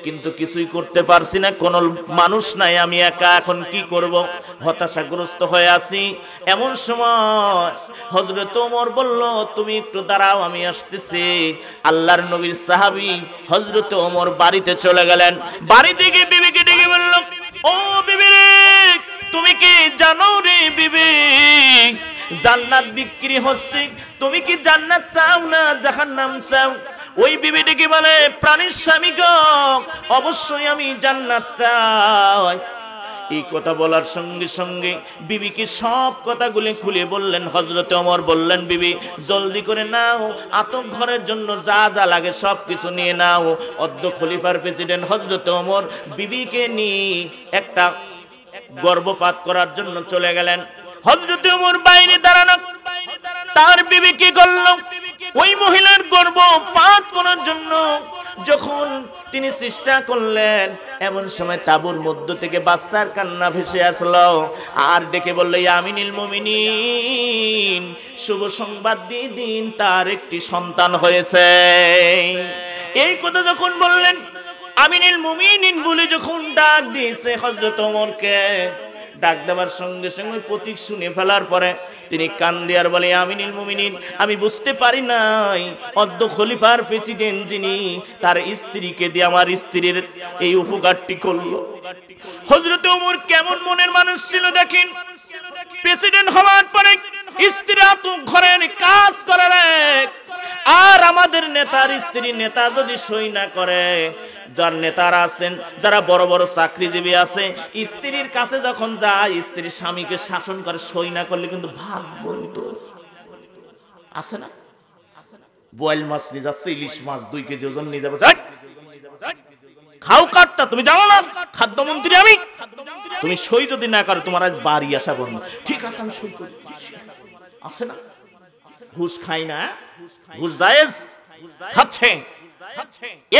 কিন্তু কিছুই করতে পারছি না, কোন মানুষ নাই, আমি একা, এখন কি করব? হতাশাগ্রস্ত হয়ে আছি। এমন সময় হযরত ওমর বলল, তুমি একটু দাঁড়াও, আমি আসতেছি। আল্লাহর নবীর সাহাবী হযরত ওমর বাড়িতে চলে গেলেন। বাড়িতে গিয়ে বিবিকে ডেকে বলল, ও বিবি, তুমি কি জানো রে বিবি, জান্নাত বিক্রি হচ্ছে, তুমি কি জান্নাত চাও না জাহান্নাম চাও? ওই বিবি ডেকে বিবিকে বলে প্রাণীর স্বামী গো, অবশ্যই আমি জান্নাত চাই। এই কথা বলার সঙ্গে সঙ্গে বিবিকে সব কথাগুলি খুলে বললেন। হযরতে ওমর বললেন, বিবি জলদি করে নাও, আতক ঘরের জন্য যা যা লাগে সব কিছু নিয়ে নাও। অদ্য খলিফার প্রেসিডেন্ট হযরতে ওমর বিবিকে নিয়ে একটা গর্ভপাত করার জন্য চলে গেলেন। হযরতে ওমর বাইরে দাঁড়ানো, তার বিবি কি করল, ওই মহিলার গর্ভপাত করার জন্য যখন তিনি চেষ্টা করলেন, এমন সময় তাঁবুর মধ্য থেকে বাচ্চার কান্না ভেসে আসলো। আর ডেকে বলল, ইয়া আমিনুল মুমিনিন, শুভ সংবাদ দিয়ে দিন, তার একটি সন্তান হয়েছে। এই কথা যখন বললেন, আমিনুল মুমিনিন বলে যখন ডাক দিয়েছে হযরত ওমরকে, ডাক দেওয়ার সঙ্গে সঙ্গে প্রতীক শুনে ফেলার পরে তিনি কান্দে আর বলে, আমিনুল মুমিনিন, আমি বুঝতে পারি নাই অদ্য খলিফার প্রেসিডেন্ট যিনি, তার স্ত্রীকে দিয়ে আমার স্ত্রীর এই উপকারটি করলো। হযরত ওমর কেমন মনের মানুষ ছিল দেখেন, প্রেসিডেন্ট হওয়ার পরে স্ত্রী আতক ঘরের কাজ করার, আর আমাদের নেতার স্ত্রী, নেতা যদি সই না করে, যার নেতারা আছেন, যারা বড় বড় চাকরিজীবী আছে, স্ত্রীর কাছে যখন যায়, স্ত্রীর স্বামীকে শাসন করে, সই না করলে কিন্তু ভাত বন্ধ আছে না। বোয়াল মাছ নিয়ে যাচ্ছে, ইলিশ মাছ 2 কেজি ওজন নিয়ে যাবে, খাও কাটটা, তুমি জানো না খাদ্যমন্ত্রী আমি, তুমি সই যদি না করো তোমার আজ বাড়ি আসা বন্ধ। ঠিক আছে আমি সই করি, আছে না। ঘুষ খাই না, ঘুষ জায়েজ, খাচ্ছে।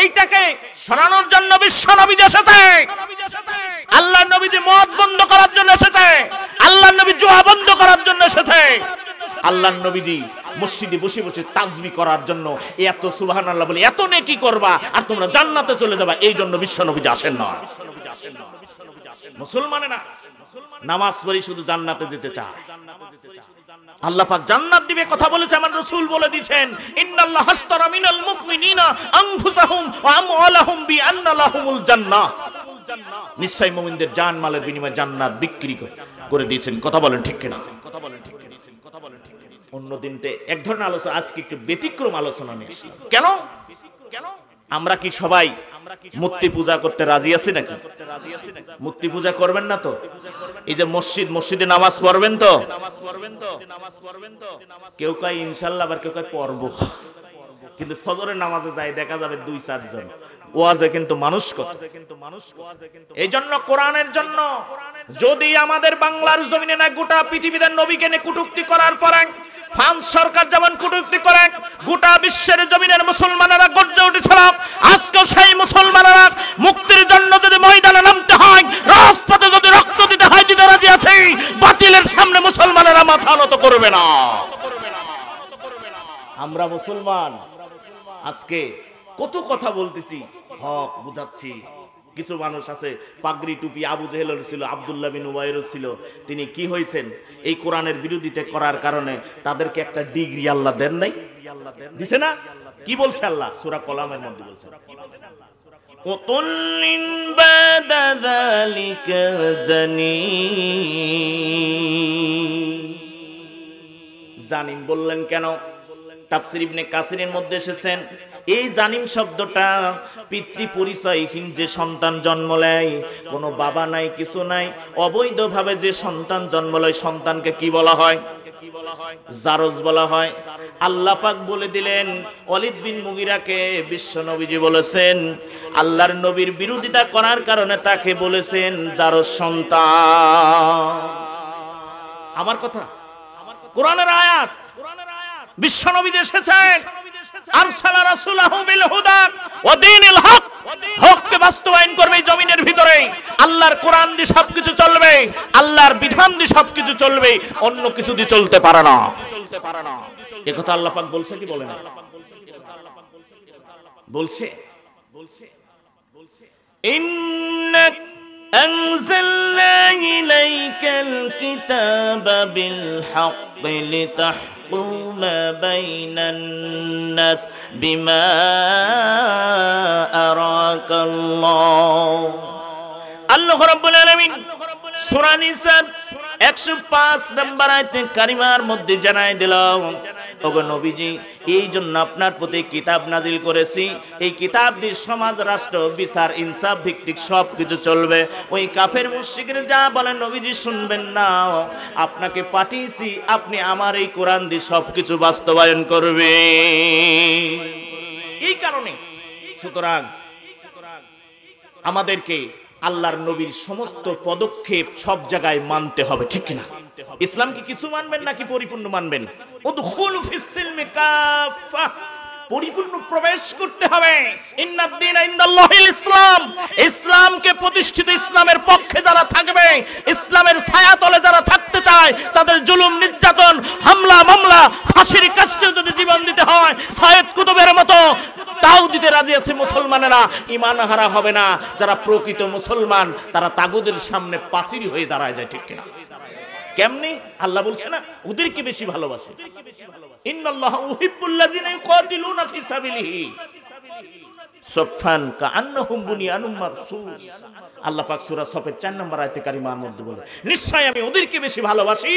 এইটাকে সরানোর জন্য বিশ্ব নবী এসেছে, আল্লাহর নবী মদ বন্ধ করার জন্য এসেছে, আল্লাহর নবী জুয়া বন্ধ করার জন্য এসেছে, আল্লাহর নবীজি মসজিদে বসে বসে তাসবিহ করার জন্য এত সুবহানাল্লাহ বলে এত নেকি করবা আর তোমরা জান্নাতে চলে যাবা, এই জন্য বিশ্ব নবীজি আসেন না। মুসলমানেরা নামাজ পড়ি শুধু জান্নাতে যেতে চায়, আল্লাহ পাক জান্নাত দিবে কথা বলেছে, আমার রাসূল বলে দিয়েছেন, ইন্নাল্লাহ হাসতারা মিনাল মুমিনিনা আনফুসাহুম ওয়া আমওয়ালাহুম বিআন্না লাহুমুল জান্নাহ, নিশ্চয়ই মুমিনদের জান মালের বিনিময়ে জান্নাত বিক্রি করে দিয়েছেন। কথা বলেন ঠিক কিনা? অন্য দিনতে এক ধরনের আলোচনা, আজকে একটু ব্যতিক্রম আলোচনা নিয়ে আসলাম। কেন আমরা কি সবাই মূর্তি পূজা করতে রাজি আছি নাকি? মূর্তি পূজা করবেন না তো? এই যে মসজিদে নামাজ পড়বেন তো? কেউ কয় ইনশাআল্লাহ, আবার কেউ কয় পড়বো, কিন্তু ফজরের নামাজে যায় দেখা যাবে 2-4 জন, ওয়াজে কিন্তু মানুষ কত। এই জন্য কোরআনের জন্য যদি আমাদের বাংলার জমিনে না গোটা পৃথিবীতে নবীকে নিয়ে কটূক্তি করার পরে ফ্রান্স সরকার যেমন কটূক্তি করে, গোটা বিশ্বের জমিনের মুসলমানেরা গর্জে উঠেছিল। আজকে সেই মুসলমানেরা মুক্তির জন্য যদি ময়দানে নামতে হয়, রাজপথে যদি রক্ত দিতে হয়, দিতে রাজি আছে। বাতিলের সামনে মুসলমানেরা মাথা নত করবে না। আমরা মুসলমান আজকে কত কথা বলতেছি, হক বুঝাচ্ছি। কিছু মানুষ আছে পাগড়ি টুপি, আবু জেহেল ছিল, আব্দুল্লাহ বিন উবাইর ছিল, তিনি কি হয়েছেন এই কোরআনের বিরোধিতা করার কারণে তাদেরকে একটা ডিগ্রি আল্লাহ দেন নাই? দিছে না? কি বলছে আল্লাহ সূরা কলামের মধ্যে বলছে, ওতুল্লিন বাদা যালিকা জানিম বললেন কেন? তাফসীর ইবনে কাসিরের মধ্যে এসেছেন, এই জানিম শব্দটা পিতৃ পরিচয়হীন যে সন্তান জন্ম নেয়, কোনো বাবা নাই কিছু নাই, অবৈধভাবে যে সন্তান জন্ম নেয়, সন্তানকে কি বলা হয়? জারজ বলা হয়। আল্লাহ পাক বলে দিলেন, ওয়ালিদ বিন মুগিরাকে বিশ্ব নবীজি বলেছেন, আল্লাহর নবীর বিরোধিতা করার কারণে তাকে বলেছেন জারজ সন্তান। আমার কথা কোরআনের আয়াত, বিশ্ব নবী এসেছেন, আরসালা রাসূলাহু বিল হুদা ওয়া দীনিল হক, হককে বাস্তবায়ন করবে জমিনের ভিতরে। আল্লাহর কোরআন দিয়ে সবকিছু চলবে, আল্লাহর বিধান দিয়ে সবকিছু চলবে, অন্য কিছু দিয়ে চলতে পারে না। এই কথা আল্লাহ পাক বলছে কি বলে না? বলছে, ইন্না আনজালনা ইলাইকাল কিতাবা বিল হাক্কি লিতাহকুমা বাইনান নাস বিমা আরাকাল্লাহ। আল্লাহ রাব্বুল আলামিন সূরা নিসা 105 নম্বর আয়াতে কারিমার মধ্যে জানায় দিল, ওগো নবীজি, এই জন্য আপনার প্রতি কিতাব নাজিল করেছি। এই কিতাব দিয়ে সমাজ, রাষ্ট্র, বিচার, ইনসাফ ভিত্তিক সব কিছু চলবে। ওই কাফের মুশরিকরা যা বলেন নবীজি শুনবেন না। আপনাকে পাঠিয়েছি, আপনি আমার এই কোরআন দিয়ে সব কিছু বাস্তবায়ন করবে। এই কারণে সুতরাং আমাদেরকে আল্লাহর নবীর সমস্ত পদক্ষেপ সব জায়গায় মানতে হবে, ঠিক কিনা? ইসলাম কি কিছু মানবেন নাকি পরিপূর্ণ মানবেন? উদখুলু ফিস সিলমি কাফা, পরিপূর্ণ প্রবেশ করতে হবে। ইন্নাদ-দীনা ইনদাল্লাহিল ইসলাম, ইসলামকে প্রতিষ্ঠিত, ইসলামের পক্ষে যারা থাকবে, ইসলামের ছায়াতলে যারা থাকতে চায়, তাদের জুলুম, নির্যাতন, হামলা, মামলা, ফাঁসির কাস্টে যদি জীবন দিতে হয়, সাইয়েদ কুতুবের মতো তাও দিতে রাজি আছে মুসলমানেরা। ঈমান হারা হবে না। যারা প্রকৃত মুসলমান তারা তাগুদের সামনে পাচির হয়ে দাঁড়ায় যায়, ঠিক কিনা? কেমনি? আল্লাহ বলছে না ওদেরকে বেশি ভালোবাসে। ইন্নাল্লাহা ইউহিব্বুল্লাযিনা ইউকাতিলুনা ফি সাবিলিহি সাফফান কাআন্নাহুম বুনিয়ানুম মারসুস। আল্লাহ পাক সূরা সফের 4 নম্বর আয়াতে কারিমার মধ্যে বলে, নিশ্চয় আমি ওদেরকে বেশি ভালোবাসি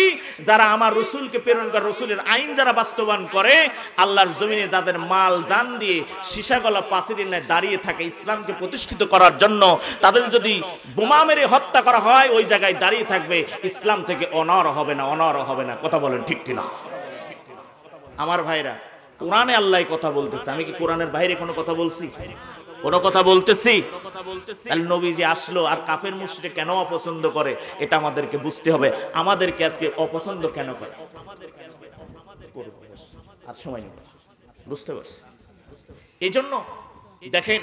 যারা আমার রাসূলকে প্রেরণ করে, রাসূলের আইন যারা বাস্তবায়ন করে, আল্লাহর জমিনে তাদের মাল জান দিয়ে সীসাগলা পাচিরের ন্যায় দাঁড়িয়ে থাকে ইসলামকে প্রতিষ্ঠিত করার জন্য। তাদের যদি বোমা মেরে হত্যা করা হয়, ওই জায়গায় দাঁড়িয়ে থাকবে, ইসলাম থেকে অনার হবে না, অনার হবে না। কথা বলেন ঠিক কিনা? আমার ভাইরা, কোরআনে আল্লাহ কথা বলতেছে, আমি কি কোরআনের বাইরে কোনো কথা বলছি? কোনো কথা বলতেছি? তাহলে নবীজি আসলো আর কাফের মুশরিক কেন অপছন্দ করে এটা আমাদেরকে বুঝতে হবে। আমাদেরকে আজকে অপছন্দ কেন করে আর সময় নেই, বুঝতে পারছি। এই জন্য দেখেন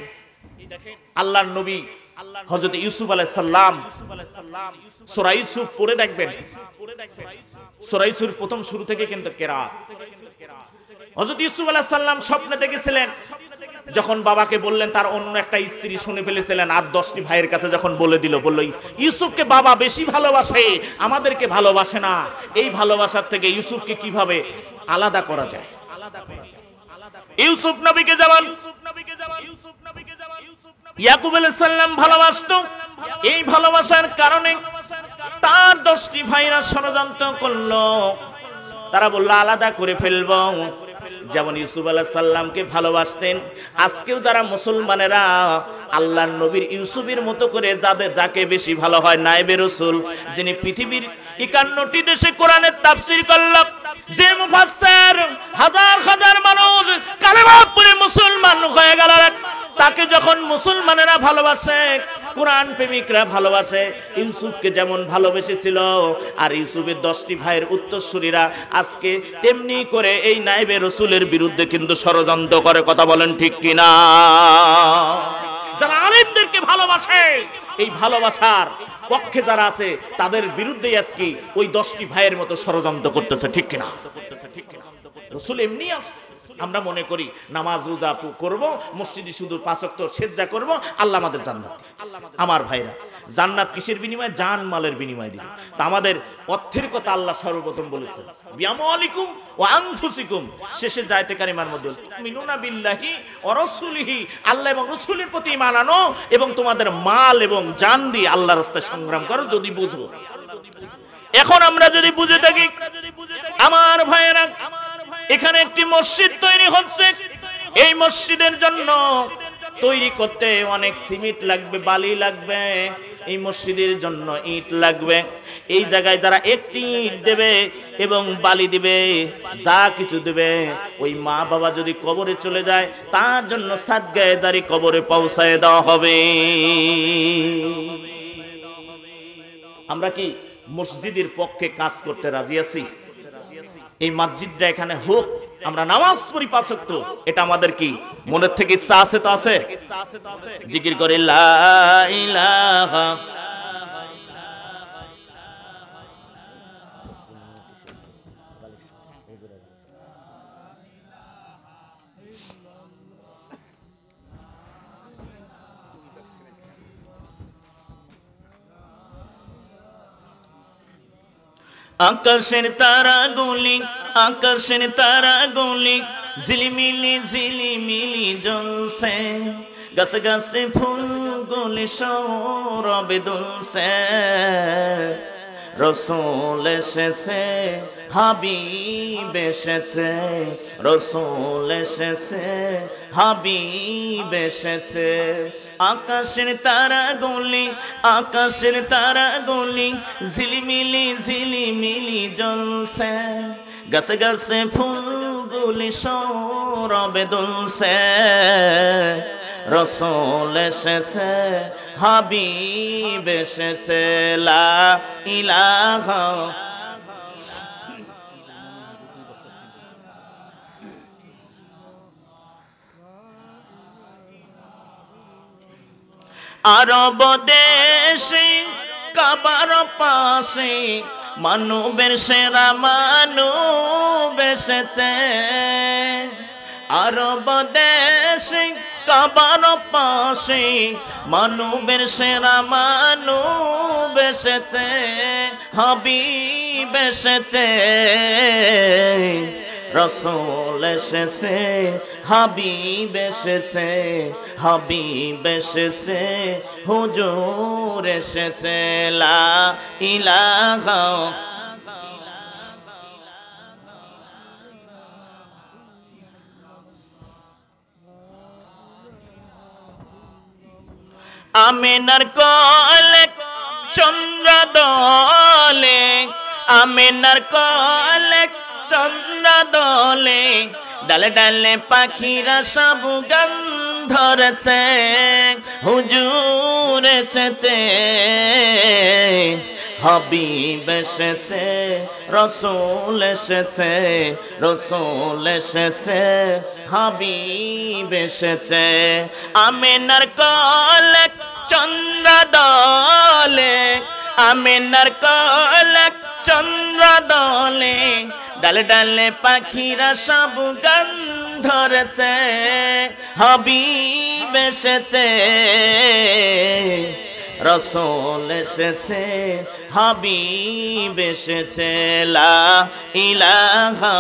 আল্লাহর নবী হযরত ইউসুফ আলাইহিস সালাম, সূরা ইউসুফ পড়ে দেখবেন, সূরা ইউসুফের প্রথম শুরু থেকে কিন্তু কেরাত। হযরত ইউসুফ আলাইহিস সালাম স্বপ্নে দেখেছিলেন, যখন বাবাকে বললেন তার অন্য একটা স্ত্রী শুনে ফেলেছিলেন, আর 10টি ভাইয়ের কাছে যখন বলে দিল, বলল ইউসুফকে বাবা বেশি ভালোবাসে, আমাদেরকে ভালোবাসে না। এই ভালোবাসার থেকে ইউসুফকে কিভাবে আলাদা করা যায়? ইউসুফ নবীকে যেমন ইয়াকুব আলাইহিস সালাম ভালোবাসতো, এই ভালোবাসার কারণে তার 10টি ভাইরা ষড়যন্ত্র করলো। তারা বলল আলাদা করে ফেলবো। যেমন ইউসুফ আলাইহিস সালামকে ভালোবাসতেন, আজকেও যারা মুসলমানেরা আল্লাহর নবীর ইউসুফের মতো করে যাকে বেশি ভালো হয়, নায়েবে রাসূল, যিনি পৃথিবীর 51টি দেশে কোরআনের তাফসীর করলেন, যে মুফাসসির হাজার হাজার মানুষ কালেমা পড়ে মুসলমান হয়ে গেল, তাকে যখন মুসলমানেরা ভালোবাসে, কোরআন প্রেমিকরা ভালোবাসে, ইউসুফকে যেমন ভালোবেসেছিল, আর ইউসুফের 10টি ভাইয়ের উত্তরসূরিরা আজকে তেমনি করে এই নায়েবে রাসূলের বিরুদ্ধে কিন্তু ষড়যন্ত্র করে। কথা বলেন ঠিক কিনা? যারা আলেমদেরকে ভালোবাসে, এই ভালোবাসার পক্ষে যারা আছে, তাদের বিরুদ্ধেই আজকে ওই 10টি ভাইয়ের মতো ষড়যন্ত্র করতেছে, ঠিক কিনা? রাসূল এমনি আসছে। আমরা মনে করি নামাজ রোজা করব, মসজিদে শুধু 5 ওয়াক্ত সেজদা করব, আল্লাহ আমাদের জান্নাত। আমার ভাইরা, জান্নাত কিসের বিনিময়ে? জান মালের বিনিময়ে দিবেন। তা আমাদের অর্থের কথা আল্লাহ সর্বপ্রথম বলেছেন, বিআমওয়ালিকুম ওয়া আনফুসিকুম। শেষে আয়াতে কারিমার মধ্যে তুমিনুনা বিল্লাহি ওয়া রাসূলিহি, আল্লাহ এবং রাসূলের প্রতি ঈমান আনো এবং তোমাদের মাল এবং জান দিয়ে আল্লাহর রাস্তায় সংগ্রাম করো, যদি বুঝো। এখন আমরা যদি বুঝে থাকি, আমার ভাইয়েরা, এখানে একটি মসজিদ তৈরি হচ্ছে, এই মসজিদের জন্য তৈরি করতে অনেক সিমেন্ট লাগবে, বালি লাগবে, এই মসজিদের জন্য ইট লাগবে। এই জায়গায় যারা একটি ইট দেবে এবং বালি দিবে, যা কিছু দেবে, ওই মা বাবা যদি কবরে চলে যায়, তার জন্য সাদগায়ে জারি কবরে পৌঁছায় দেওয়া হবে। আমরা কি মসজিদের পক্ষে কাজ করতে রাজি আছি? এই মসজিদটা এখানে হোক, আমরা নামাজ পড়ি 5 ওয়াক্ত, এটা আমাদের কি মনের থেকে ইচ্ছা আছে? তো আছে। জিকির করে লা ইলাহা আকাশের তারাগুলি, আকাশের তারাগুলি ঝিলিমিলি ঝিলিমিলি জ্বলছে, গাছে গাছে ফুলগুলি সৌরভে দুলছে, রসুল এসেছে হাবিব এসেছে রসুল এসেছে হাবিব এসেছে আকাশের তারাগুলি ঝিলিমিলি ঝিলিমিলি জ্বলছে গাছে গাছে ফুলগুলি সৌরভে দুলছে রসুল এসেছে হাবিব এসেছে লা ইলাহা আরব দেশে কাবার পাশে মানবের সেরা মানব এসেছে আরব দেশে কাবার পাশে মানবের সেরা মানব এসেছে হাবিব এসেছে রসুল এসেছে হাবিব এসেছে হুজুর এসেছে লা ইলাহা আমিনার কোলে চন্দ্র দোলে আমিনার কোলে চন্দ্র দোলে ডালে ডালে পাখিরা সব গান ধরেছে হুজুর এসেছে হাবিব এসেছে রসুল এসেছে হাবিব এসেছে আমিনার কোলে চন্দ্র দোলে আমিনার কোলে চন্দ্র দোলে ডালে ডালে পাখিরা সব গান ধরেছে হাবিব এসেছে রসুল এসেছে হাবিব এসেছে লা ইলাহা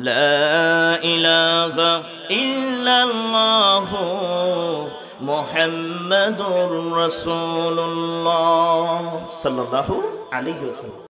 লা ইলাহা ইল্লাল্লাহু মুহাম্মাদুর রাসূলুল্লাহ সাল্লাল্লাহু আলাইহি ওয়াসাল্লাম।